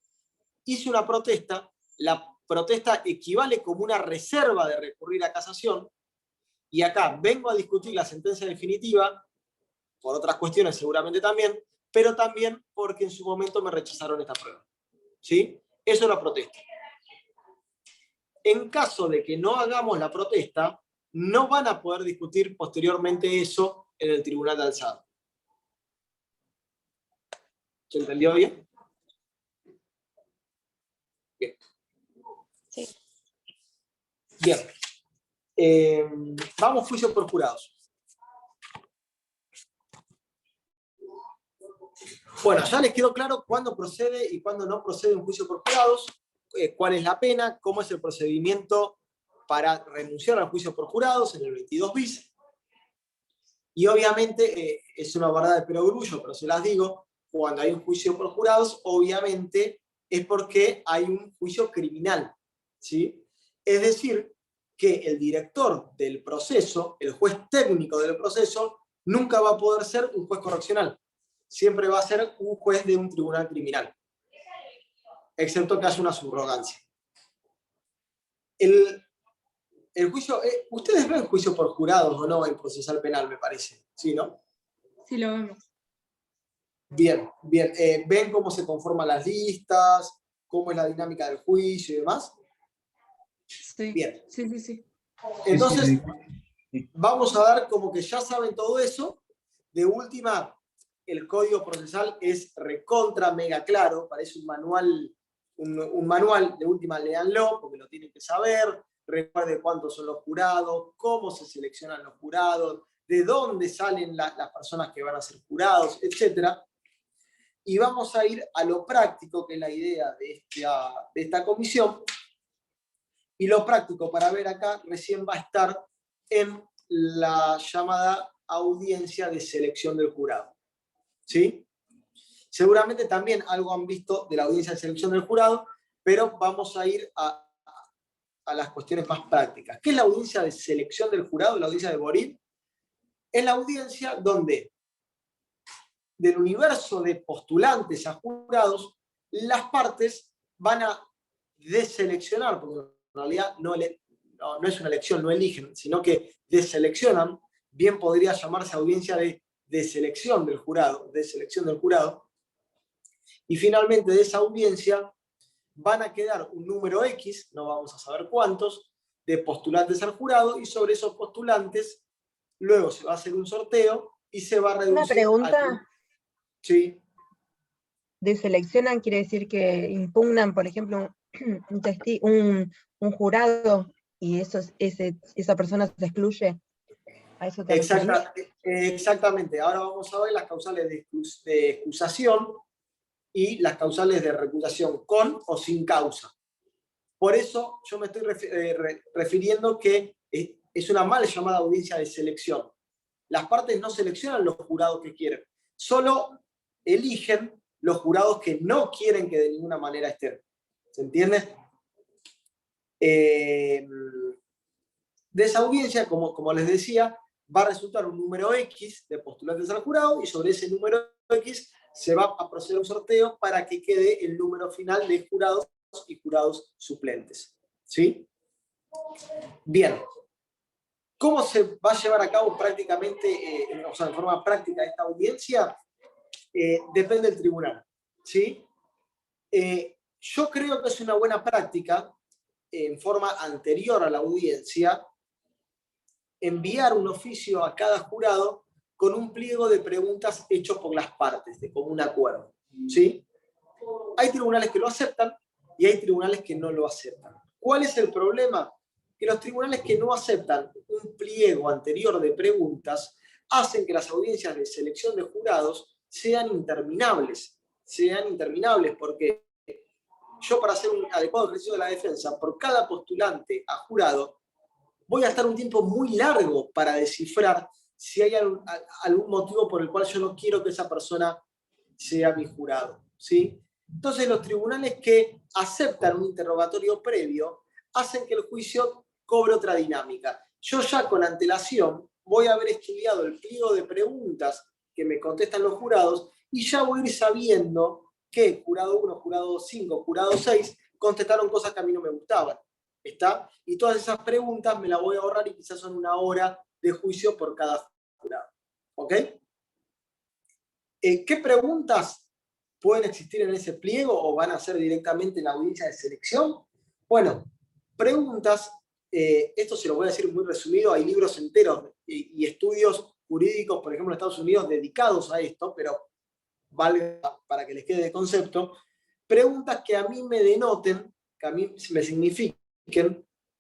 S1: hice una protesta, la protesta equivale como una reserva de recurrir a casación, y acá vengo a discutir la sentencia definitiva, por otras cuestiones seguramente también, pero también porque en su momento me rechazaron esta prueba. ¿Sí? Eso es la protesta. En caso de que no hagamos la protesta, no van a poder discutir posteriormente eso en el tribunal de alzada. ¿Se entendió bien? Bien.
S2: Sí.
S1: Bien. Vamos juicio por jurados. Bueno, ya les quedó claro cuándo procede y cuándo no procede un juicio por jurados, cuál es la pena, cómo es el procedimiento para renunciar al juicio por jurados en el 22 bis. Y obviamente, es una verdad de perogrullo, pero se las digo, cuando hay un juicio por jurados, obviamente es porque hay un juicio criminal, ¿sí? Es decir, que el director del proceso, el juez técnico del proceso, nunca va a poder ser un juez correccional. Siempre va a ser un juez de un tribunal criminal. Excepto que haya una subrogancia. el juicio, ustedes ven juicio por jurados o no en procesal penal, me parece, ¿sí, no?
S3: Sí, lo vemos.
S1: Bien, bien. ¿Ven cómo se conforman las listas? ¿Cómo es la dinámica del juicio y demás?
S3: Sí,
S1: Bien.
S3: sí.
S1: Entonces,
S5: Sí.
S1: vamos a dar como que ya saben todo eso. De última, el código procesal es recontra mega claro, parece un manual, un manual, de última léanlo, porque lo tienen que saber. Recuerde cuántos son los jurados, cómo se seleccionan los jurados, de dónde salen las personas que van a ser jurados, etc. Y vamos a ir a lo práctico, que es la idea de esta comisión. Y lo práctico para ver acá recién va a estar en la llamada audiencia de selección del jurado. ¿Sí? Seguramente también algo han visto de la audiencia de selección del jurado, pero vamos a ir a las cuestiones más prácticas. ¿Qué es la audiencia de selección del jurado? La audiencia de Borid. Es la audiencia donde, del universo de postulantes a jurados, las partes van a deseleccionar, porque en realidad no es una elección, no eligen, sino que deseleccionan. Bien podría llamarse audiencia de selección del jurado, y finalmente de esa audiencia van a quedar un número X, no vamos a saber cuántos, de postulantes al jurado, y sobre esos postulantes luego se va a hacer un sorteo y se va a reducir...
S6: Una pregunta,
S1: Sí.
S6: ¿deseleccionan quiere decir que impugnan, por ejemplo, un jurado y esa persona se excluye? ¿A eso te referís?
S1: Exactamente. Ahora vamos a ver las causales de excusación y las causales de recusación, con o sin causa. Por eso yo me estoy refiriendo que es una mal llamada audiencia de selección. Las partes no seleccionan los jurados que quieren, solo eligen los jurados que no quieren que de ninguna manera estén. ¿Se entiende? De esa audiencia, como les decía, va a resultar un número X de postulantes al jurado, y sobre ese número X se va a proceder a un sorteo para que quede el número final de jurados y jurados suplentes. ¿Sí? Bien. ¿Cómo se va a llevar a cabo prácticamente, en forma práctica esta audiencia? Depende del tribunal. ¿Sí? Yo creo que es una buena práctica, en forma anterior a la audiencia, enviar un oficio a cada jurado con un pliego de preguntas hechos por las partes, de común acuerdo. ¿Sí? Hay tribunales que lo aceptan y hay tribunales que no lo aceptan. ¿Cuál es el problema? Que los tribunales que no aceptan un pliego anterior de preguntas hacen que las audiencias de selección de jurados sean interminables. Porque yo, para hacer un adecuado ejercicio de la defensa, por cada postulante a jurado, voy a estar un tiempo muy largo para descifrar si hay algún motivo por el cual yo no quiero que esa persona sea mi jurado. ¿Sí? Entonces, los tribunales que aceptan un interrogatorio previo hacen que el juicio cobre otra dinámica. Yo ya con antelación voy a haber estudiado el pliego de preguntas que me contestan los jurados y ya voy a ir sabiendo que jurado 1, jurado 5, jurado 6 contestaron cosas que a mí no me gustaban. ¿Está? Y todas esas preguntas me las voy a ahorrar y quizás son 1 hora de juicio por cada jurado. ¿Ok? ¿Qué preguntas pueden existir en ese pliego o van a ser directamente en la audiencia de selección? Bueno, preguntas, esto se lo voy a decir muy resumido, hay libros enteros y estudios jurídicos, por ejemplo, en Estados Unidos, dedicados a esto, pero valga para que les quede de concepto. Preguntas que a mí me denoten, que a mí me signifiquen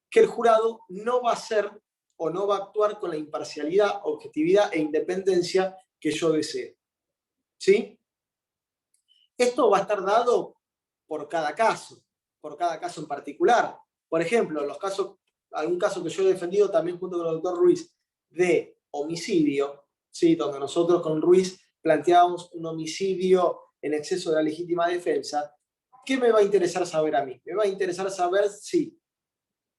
S1: que el jurado no va a ser o no va a actuar con la imparcialidad, objetividad e independencia que yo deseo. ¿Sí? Esto va a estar dado por cada caso en particular. Por ejemplo, algún caso que yo he defendido también junto con el doctor Ruiz, de homicidio, ¿sí? Donde nosotros con Ruiz planteábamos un homicidio en exceso de la legítima defensa. ¿Qué me va a interesar saber a mí? Me va a interesar saber si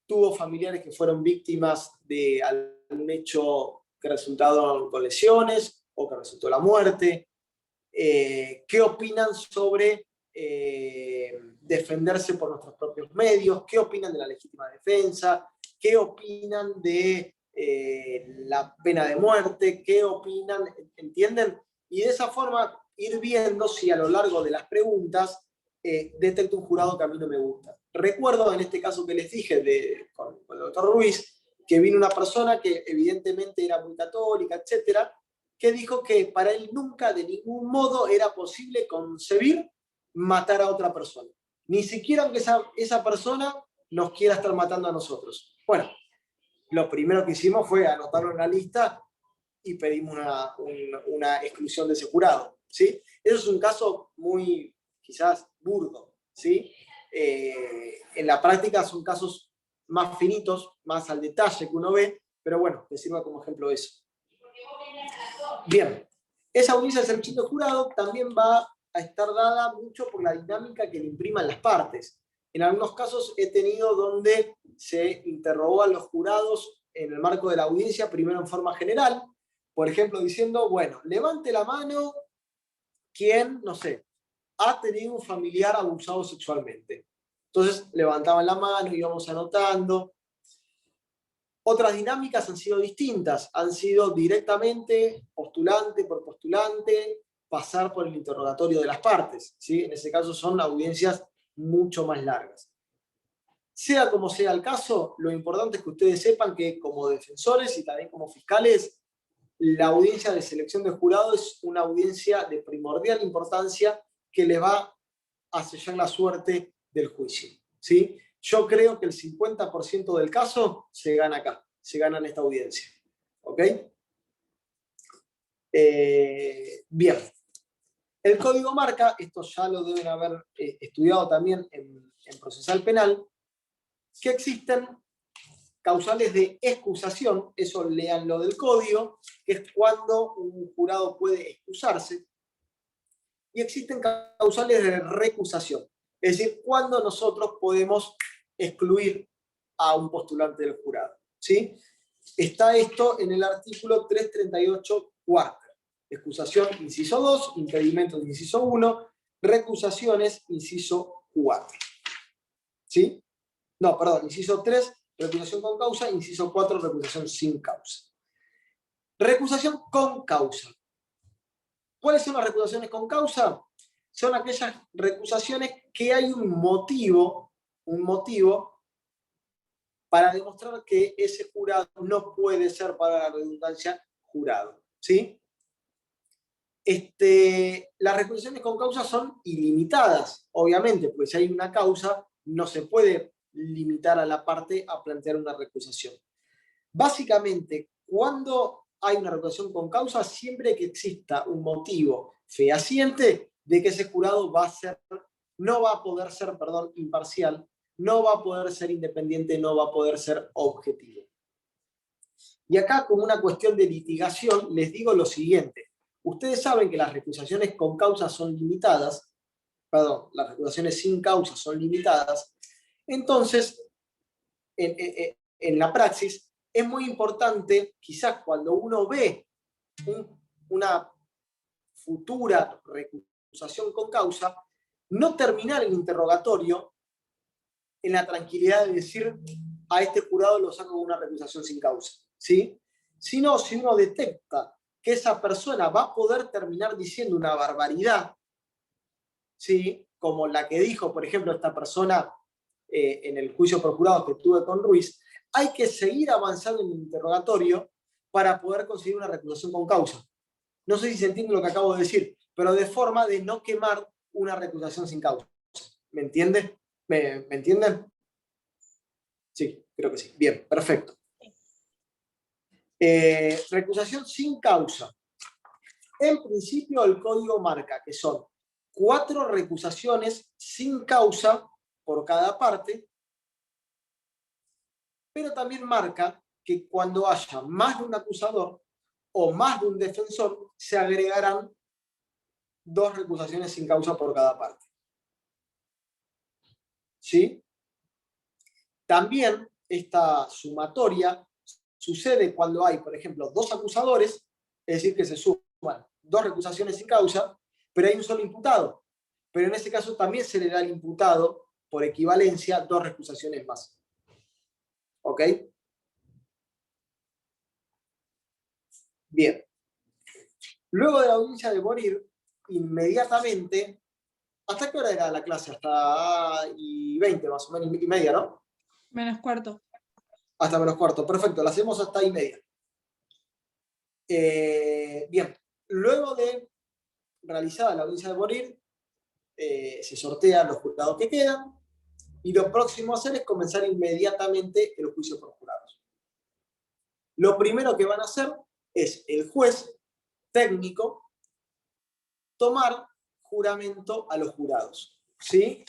S1: tuvo familiares que fueron víctimas de algún hecho que resultaron con lesiones o que resultó la muerte. ¿Qué opinan sobre defenderse por nuestros propios medios, qué opinan de la legítima defensa, qué opinan de la pena de muerte, qué opinan, ¿entienden? Y de esa forma ir viendo si a lo largo de las preguntas detecto un jurado que a mí no me gusta. Recuerdo en este caso que les dije con el doctor Ruiz, que vino una persona que evidentemente era muy católica, etcétera, que dijo que para él nunca de ningún modo era posible concebir matar a otra persona. Ni siquiera aunque esa persona nos quiera estar matando a nosotros. Bueno, lo primero que hicimos fue anotarlo en la lista y pedimos una exclusión de ese jurado, ¿sí? Eso es un caso muy, quizás, burdo, ¿sí? En la práctica son casos más finitos, más al detalle que uno ve, pero bueno, te sirva como ejemplo eso. Bien, esa audiencia de selección de jurado también va a estar dada mucho por la dinámica que le impriman las partes. En algunos casos he tenido donde se interrogó a los jurados en el marco de la audiencia, primero en forma general, por ejemplo, diciendo, bueno, levante la mano quien, no sé, ha tenido un familiar abusado sexualmente. Entonces levantaban la mano, íbamos anotando. Otras dinámicas han sido distintas, han sido directamente, postulante por postulante, pasar por el interrogatorio de las partes, ¿sí? En ese caso son audiencias mucho más largas. Sea como sea el caso, lo importante es que ustedes sepan que como defensores y también como fiscales, la audiencia de selección de jurado es una audiencia de primordial importancia que le va a sellar la suerte del juicio, ¿sí? Yo creo que el 50% del caso se gana acá, se gana en esta audiencia. ¿Ok? Bien. El código marca, esto ya lo deben haber estudiado también en procesal penal, que existen causales de excusación, eso léanlo del código, que es cuando un jurado puede excusarse, y existen causales de recusación, es decir, cuando nosotros podemos excluir a un postulante del jurado, ¿sí? Está esto en el artículo 338 cuarta. Excusación, inciso 2, impedimentos, inciso 1, recusaciones, inciso 4. ¿Sí? No, perdón, inciso 3, recusación con causa, inciso 4, recusación sin causa. Recusación con causa. ¿Cuáles son las recusaciones con causa? Son aquellas recusaciones que hay un motivo para demostrar que ese jurado no puede ser, para la redundancia, jurado. ¿Sí? Las recusaciones con causa son ilimitadas, obviamente, porque si hay una causa, no se puede limitar a la parte a plantear una recusación. Básicamente, cuando hay una recusación con causa, siempre que exista un motivo fehaciente de que ese jurado no va a poder ser imparcial, no va a poder ser independiente, no va a poder ser objetivo. Y acá, como una cuestión de litigación, les digo lo siguiente. Ustedes saben que las recusaciones con causa son limitadas, las recusaciones sin causa son limitadas. Entonces, en la praxis, es muy importante, quizás cuando uno ve una futura recusación con causa, no terminar el interrogatorio en la tranquilidad de decir a este jurado lo saco con una recusación sin causa, ¿sí? Sino, si uno detecta que esa persona va a poder terminar diciendo una barbaridad, ¿sí? Como la que dijo, por ejemplo, esta persona en el juicio por jurados que tuve con Ruiz, hay que seguir avanzando en el interrogatorio para poder conseguir una recusación con causa. No sé si se entiende lo que acabo de decir, pero de forma de no quemar una recusación sin causa. ¿Me entiende? ¿Me entienden? Sí, creo que sí. Bien, perfecto. Recusación sin causa. En principio el código marca que son 4 recusaciones sin causa por cada parte, pero también marca que cuando haya más de un acusador o más de un defensor, se agregarán 2 recusaciones sin causa por cada parte. ¿Sí? También esta sumatoria sucede cuando hay, por ejemplo, 2 acusadores, es decir, que se suman 2 recusaciones sin causa, pero hay un solo imputado. pero en ese caso también se le da al imputado, por equivalencia, 2 recusaciones más. ¿Ok? Bien. Luego de la audiencia de morir, inmediatamente, ¿hasta qué hora era la clase? Hasta y 20 más o menos, y media, ¿no?
S3: Menos cuarto.
S1: Hasta menos cuarto, perfecto, la hacemos hasta y media. Bien, luego de realizada la audiencia de morir, se sortean los jurados que quedan, y lo próximo a hacer es comenzar inmediatamente el juicio por jurados. Lo primero que van a hacer es el juez técnico tomar juramento a los jurados, ¿sí?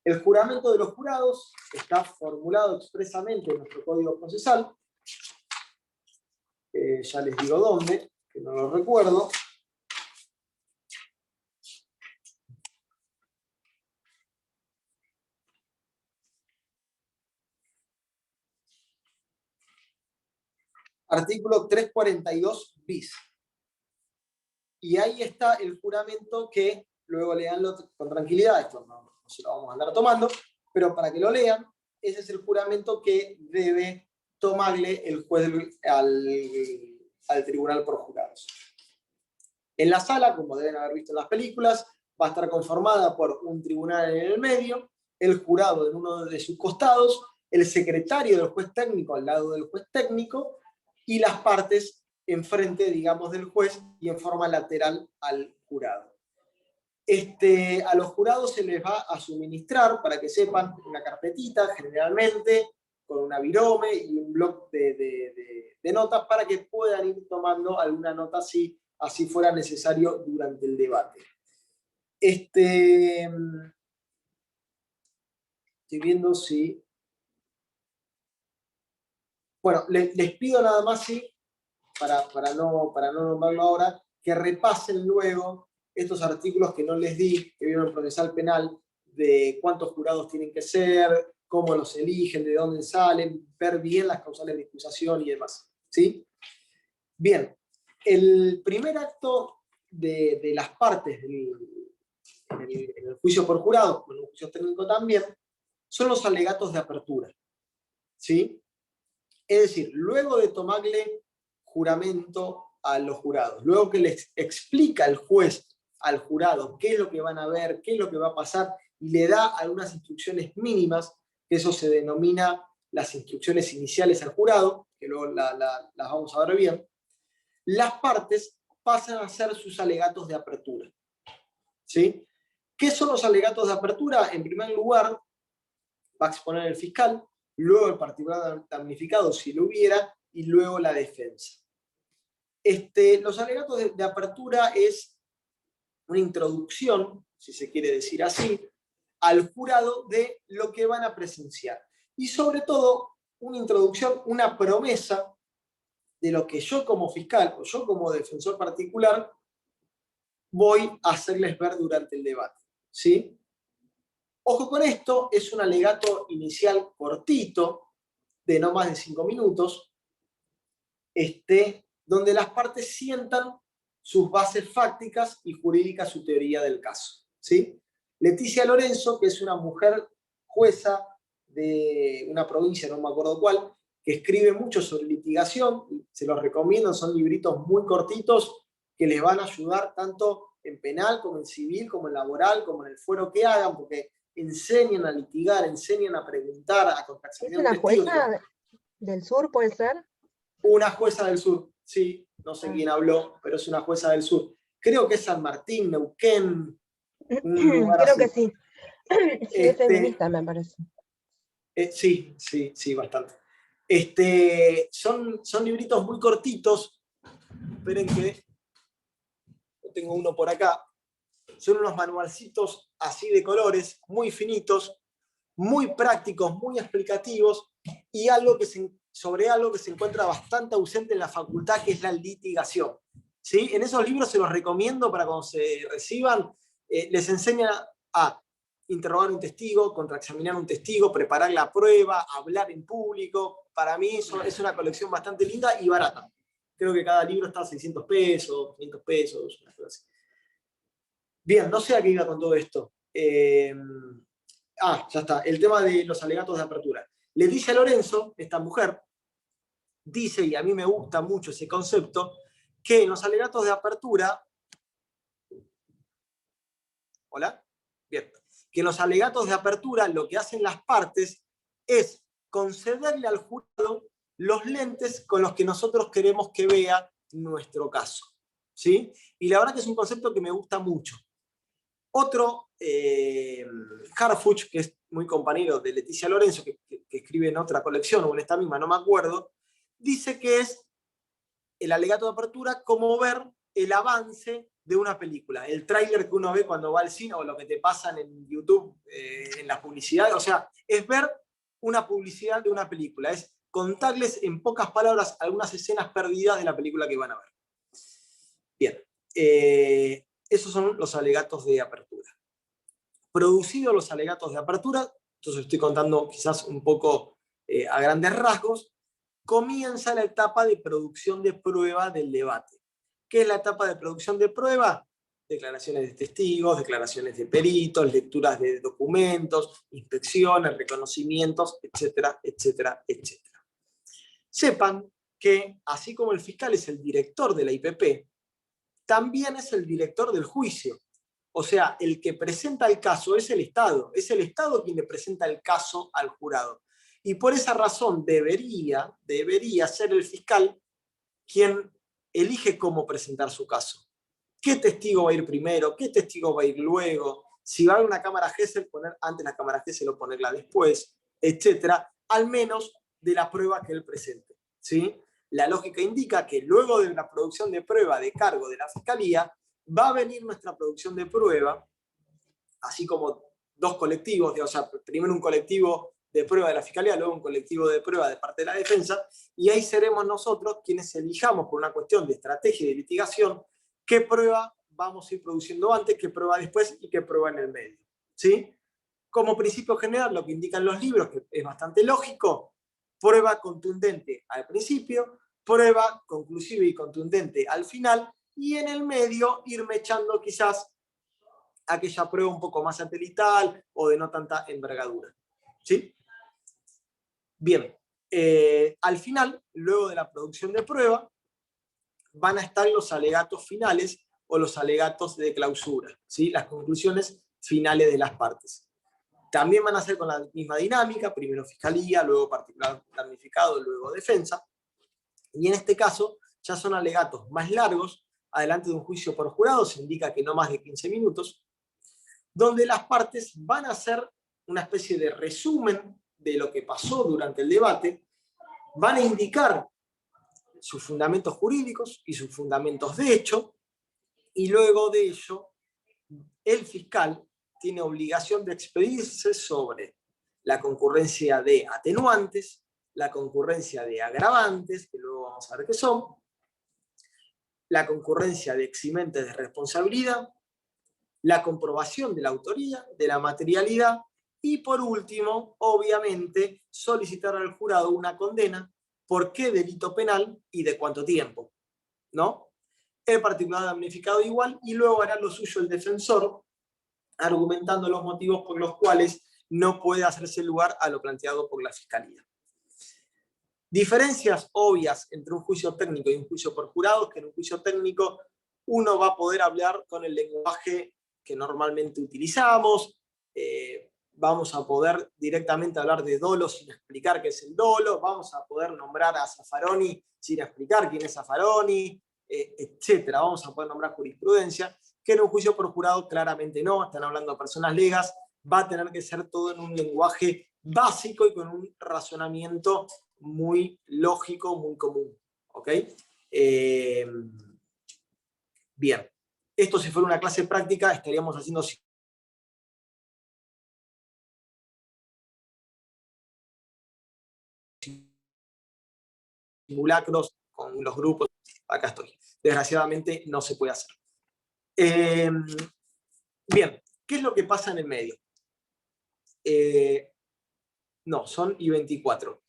S1: El juramento de los jurados está formulado expresamente en nuestro Código Procesal. Ya les digo dónde, que no lo recuerdo. Artículo 342 bis. Y ahí está el juramento que luego leanlo con tranquilidad, esto no se lo vamos a andar tomando, pero para que lo lean, ese es el juramento que debe tomarle el juez al tribunal por jurados. En la sala, como deben haber visto en las películas, va a estar conformada por un tribunal en el medio, el jurado en uno de sus costados, el secretario del juez técnico al lado del juez técnico, y las partes enfrente, digamos, del juez y en forma lateral al jurado. A los jurados se les va a suministrar, para que sepan, una carpetita, generalmente, con una virome y un bloc de notas para que puedan ir tomando alguna nota si así fuera necesario durante el debate. Estoy viendo si... Bueno, les pido nada más, sí, para no nombrarlo ahora, que repasen luego estos artículos que no les di, que vieron el procesal penal, de cuántos jurados tienen que ser, cómo los eligen, de dónde salen, ver bien las causales de acusación y demás. ¿Sí? Bien, el primer acto de las partes en el juicio por jurado, en el juicio técnico también, son los alegatos de apertura. ¿Sí? Es decir, luego de tomarle juramento a los jurados, luego que les explica el juez al jurado qué es lo que van a ver, qué es lo que va a pasar, y le da algunas instrucciones mínimas, que eso se denomina las instrucciones iniciales al jurado, que luego las vamos a ver bien, las partes pasan a hacer sus alegatos de apertura. ¿Sí? ¿Qué son los alegatos de apertura? En primer lugar, va a exponer el fiscal, luego el particular damnificado si lo hubiera, y luego la defensa. Los alegatos de apertura es una introducción, si se quiere decir así, al jurado de lo que van a presenciar. Y sobre todo, una introducción, una promesa de lo que yo como fiscal o yo como defensor particular voy a hacerles ver durante el debate. ¿Sí? Ojo con esto, es un alegato inicial cortito, de no más de 5 minutos, donde las partes sientan sus bases fácticas y jurídicas, su teoría del caso. ¿Sí? Leticia Lorenzo, que es una mujer jueza de una provincia, no me acuerdo cuál, que escribe mucho sobre litigación, se los recomiendo, son libritos muy cortitos que les van a ayudar tanto en penal, como en civil, como en laboral, como en el fuero que hagan, porque enseñan a litigar, enseñan a preguntar, a contactar.
S6: ¿Es una jueza del sur, puede ser?
S1: Una jueza del sur, sí, no sé quién habló, pero es una jueza del sur. Creo que es San Martín, Neuquén, un lugar
S6: creo
S1: así.
S6: Que sí. Sí, es feminista, me parece.
S1: Sí, bastante. Son libritos muy cortitos. Esperen que tengo uno por acá. Son unos manualcitos así de colores, muy finitos, muy prácticos, muy explicativos, y sobre algo que se encuentra bastante ausente en la facultad, que es la litigación. ¿Sí? En esos libros se los recomiendo para cuando se reciban, les enseña a interrogar un testigo, contraexaminar un testigo, preparar la prueba, hablar en público. Para mí eso es una colección bastante linda y barata. Creo que cada libro está a 600 pesos, 500 pesos, una cosa así. Bien, no sé a qué iba con todo esto. Ya está, el tema de los alegatos de apertura. Leticia Lorenzo, esta mujer, dice, y a mí me gusta mucho ese concepto, que en los alegatos de apertura, ¿hola? Bien, que en los alegatos de apertura lo que hacen las partes es concederle al jurado los lentes con los que nosotros queremos que vea nuestro caso, ¿sí? Y la verdad que es un concepto que me gusta mucho. Otro, Harfuch, que es muy compañero de Leticia Lorenzo, que escribe en otra colección, o en esta misma, no me acuerdo, dice que es el alegato de apertura como ver el avance de una película, el tráiler que uno ve cuando va al cine, o lo que te pasan en YouTube, en las publicidades, o sea, es ver una publicidad de una película, es contarles en pocas palabras algunas escenas perdidas de la película que van a ver. Bien, esos son los alegatos de apertura. Producidos los alegatos de apertura, entonces estoy contando quizás un poco a grandes rasgos, comienza la etapa de producción de prueba del debate. ¿Qué es la etapa de producción de prueba? Declaraciones de testigos, declaraciones de peritos, lecturas de documentos, inspecciones, reconocimientos, etcétera, etcétera, etcétera. Sepan que, así como el fiscal es el director de la IPP, también es el director del juicio. O sea, el que presenta el caso es el Estado quien le presenta el caso al jurado. Y por esa razón debería ser el fiscal quien elige cómo presentar su caso. ¿Qué testigo va a ir primero? ¿Qué testigo va a ir luego? Si va a haber una cámara Gesell, poner antes la cámara Gesell o ponerla después, etcétera, al menos de la prueba que él presente, ¿sí? La lógica indica que luego de la producción de prueba de cargo de la Fiscalía, va a venir nuestra producción de prueba, así como dos colectivos, o sea, primero un colectivo de prueba de la Fiscalía, luego un colectivo de prueba de parte de la defensa, y ahí seremos nosotros quienes elijamos por una cuestión de estrategia y de litigación qué prueba vamos a ir produciendo antes, qué prueba después y qué prueba en el medio, ¿sí? Como principio general, lo que indican los libros, que es bastante lógico, prueba contundente al principio, prueba conclusiva y contundente al final, y en el medio irme echando quizás aquella prueba un poco más satelital o de no tanta envergadura, ¿sí? Bien, al final, luego de la producción de prueba, van a estar los alegatos finales o los alegatos de clausura, ¿sí? Las conclusiones finales de las partes. También van a ser con la misma dinámica, primero Fiscalía, luego particular damnificado, luego defensa, y en este caso ya son alegatos más largos, adelante de un juicio por jurado, se indica que no más de 15 minutos, donde las partes van a hacer una especie de resumen de lo que pasó durante el debate, van a indicar sus fundamentos jurídicos y sus fundamentos de hecho, y luego de ello, el fiscal tiene obligación de expedirse sobre la concurrencia de atenuantes, la concurrencia de agravantes, que luego vamos a ver qué son, la concurrencia de eximentes de responsabilidad, la comprobación de la autoría, de la materialidad, y por último, obviamente, solicitar al jurado una condena, por qué delito penal y de cuánto tiempo, ¿no? El particular damnificado igual, y luego hará lo suyo el defensor, argumentando los motivos por los cuales no puede hacerse lugar a lo planteado por la Fiscalía. Diferencias obvias entre un juicio técnico y un juicio por jurados, que en un juicio técnico uno va a poder hablar con el lenguaje que normalmente utilizamos, vamos a poder directamente hablar de dolo sin explicar qué es el dolo, vamos a poder nombrar a Zaffaroni sin explicar quién es Zaffaroni, etcétera. Vamos a poder nombrar jurisprudencia, que en un juicio por jurado claramente no, están hablando de personas legas, va a tener que ser todo en un lenguaje básico y con un razonamiento muy lógico, muy común, ¿ok? Bien, esto si fuera una clase práctica estaríamos haciendo simulacros con los grupos, acá estoy. Desgraciadamente no se puede hacer. Bien, ¿qué es lo que pasa en el medio? No, son I24.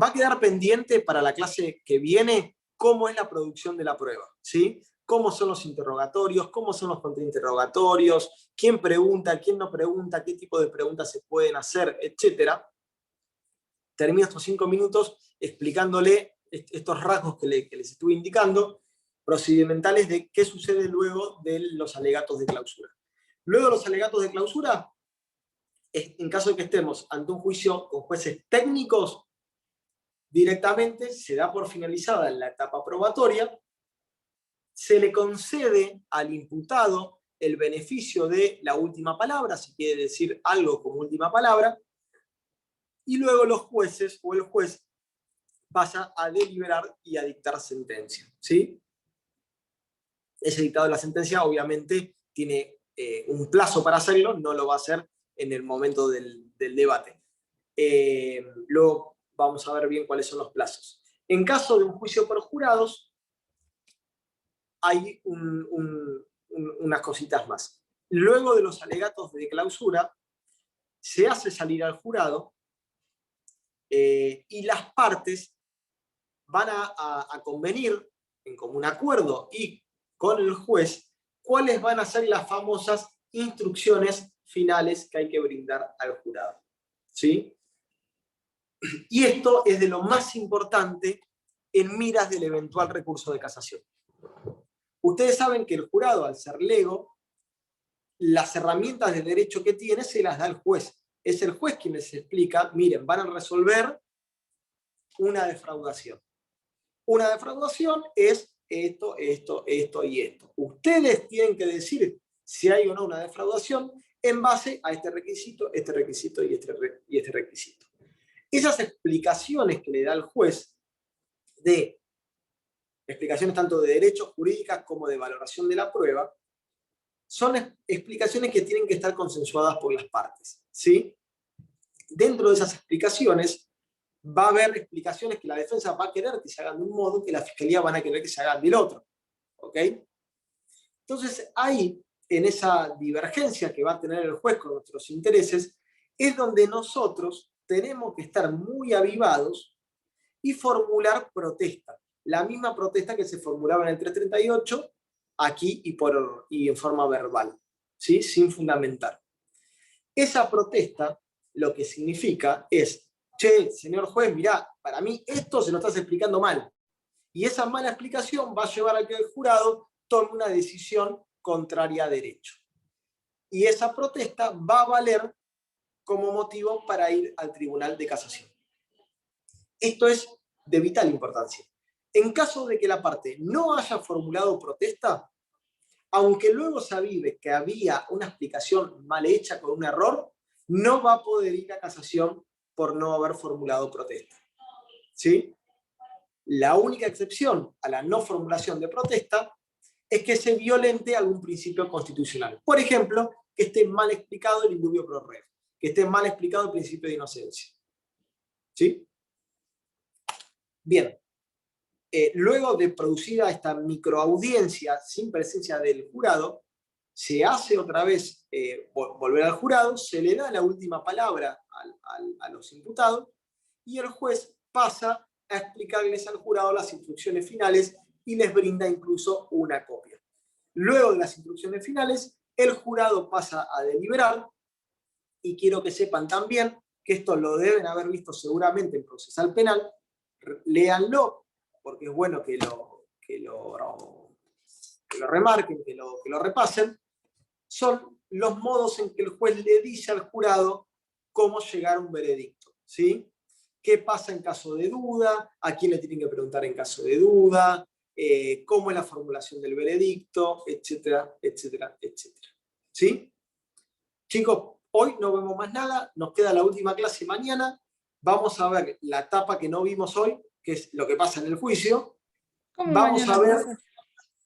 S1: Va a quedar pendiente para la clase que viene cómo es la producción de la prueba, ¿sí? cómo son los interrogatorios, cómo son los contrainterrogatorios, quién pregunta, quién no pregunta, qué tipo de preguntas se pueden hacer, etc. Termino estos 5 minutos explicándole estos rasgos que les estuve indicando, procedimentales de qué sucede luego de los alegatos de clausura. Luego de los alegatos de clausura, en caso de que estemos ante un juicio con jueces técnicos, directamente se da por finalizada la etapa probatoria, se le concede al imputado el beneficio de la última palabra, si quiere decir algo como última palabra, y luego los jueces o el juez pasa a deliberar y a dictar sentencia, ¿sí? Ese dictado de la sentencia obviamente tiene un plazo para hacerlo, no lo va a hacer en el momento del debate. Luego vamos a ver bien cuáles son los plazos. En caso de un juicio por jurados, hay unas cositas más. Luego de los alegatos de clausura, se hace salir al jurado y las partes van a convenir en común acuerdo y con el juez cuáles van a ser las famosas instrucciones finales que hay que brindar al jurado, ¿sí? Y esto es de lo más importante en miras del eventual recurso de casación. Ustedes saben que el jurado, al ser lego, las herramientas de derecho que tiene se las da el juez. Es el juez quien les explica, miren, van a resolver una defraudación. Una defraudación es esto, esto, esto y esto. Ustedes tienen que decir si hay o no una defraudación en base a este requisito y este requisito. Esas explicaciones que le da el juez, de explicaciones tanto de derecho, jurídicas, como de valoración de la prueba, son explicaciones que tienen que estar consensuadas por las partes, ¿sí? Dentro de esas explicaciones va a haber explicaciones que la defensa va a querer que se hagan de un modo, que la fiscalía van a querer que se hagan del otro, ¿ok? Entonces ahí, en esa divergencia que va a tener el juez con nuestros intereses, es donde nosotros tenemos que estar muy avivados y formular protesta. La misma protesta que se formulaba en el 338, aquí y en forma verbal, ¿sí? Sin fundamentar. Esa protesta lo que significa es, che, señor juez, mirá, para mí esto se lo estás explicando mal. Y esa mala explicación va a llevar a que el jurado tome una decisión contraria a derecho. Y esa protesta va a valer como motivo para ir al Tribunal de Casación. Esto es de vital importancia. En caso de que la parte no haya formulado protesta, aunque luego se avive que había una explicación mal hecha con un error, no va a poder ir a casación por no haber formulado protesta, ¿sí? La única excepción a la no formulación de protesta es que se violente algún principio constitucional. Por ejemplo, que esté mal explicado el indubio pro reo, que esté mal explicado el principio de inocencia, ¿sí? Bien. Luego de producida esta microaudiencia sin presencia del jurado, se hace otra vez volver al jurado, se le da la última palabra a los imputados y el juez pasa a explicarles al jurado las instrucciones finales y les brinda incluso una copia. Luego de las instrucciones finales, el jurado pasa a deliberar y quiero que sepan también que esto lo deben haber visto seguramente en procesal penal, léanlo, porque es bueno que lo remarquen, que lo repasen, son los modos en que el juez le dice al jurado cómo llegar a un veredicto, ¿sí? ¿Qué pasa en caso de duda? ¿A quién le tienen que preguntar en caso de duda? ¿Cómo es la formulación del veredicto? Etcétera, etcétera, etcétera. ¿Sí? Chicos, hoy no vemos más nada, nos queda la última clase mañana. Vamos a ver la etapa que no vimos hoy, que es lo que pasa en el juicio. Vamos a ver...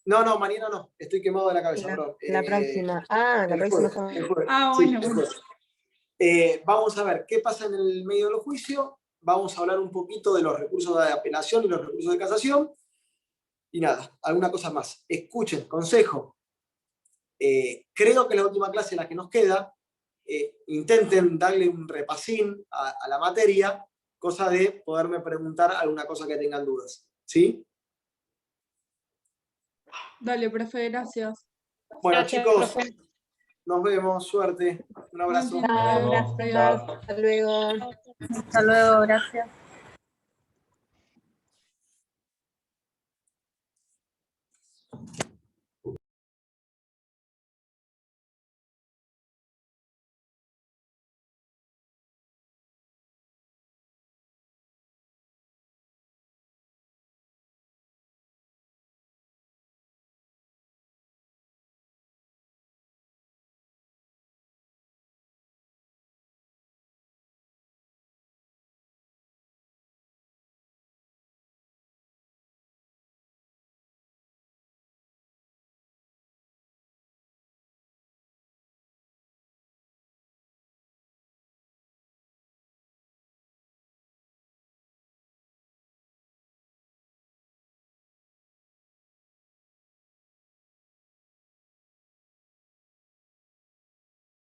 S1: No, mañana no, estoy quemado de la cabeza, perdón.
S6: La próxima. La próxima.
S3: Bueno.
S1: Sí, vamos a ver qué pasa en el medio del juicio. Vamos a hablar un poquito de los recursos de apelación y los recursos de casación. Y nada, alguna cosa más. Escuchen, consejo. Creo que la última clase, la que nos queda, intenten darle un repasín a la materia, cosa de poderme preguntar alguna cosa que tengan dudas. ¿Sí?
S3: Dale, profe, gracias.
S1: Bueno,
S2: Gracias,
S1: chicos,
S2: profe.
S1: nos vemos, suerte. Un abrazo.
S3: Buen fin de-
S6: Gracias, hasta luego.
S2: Hasta luego, gracias.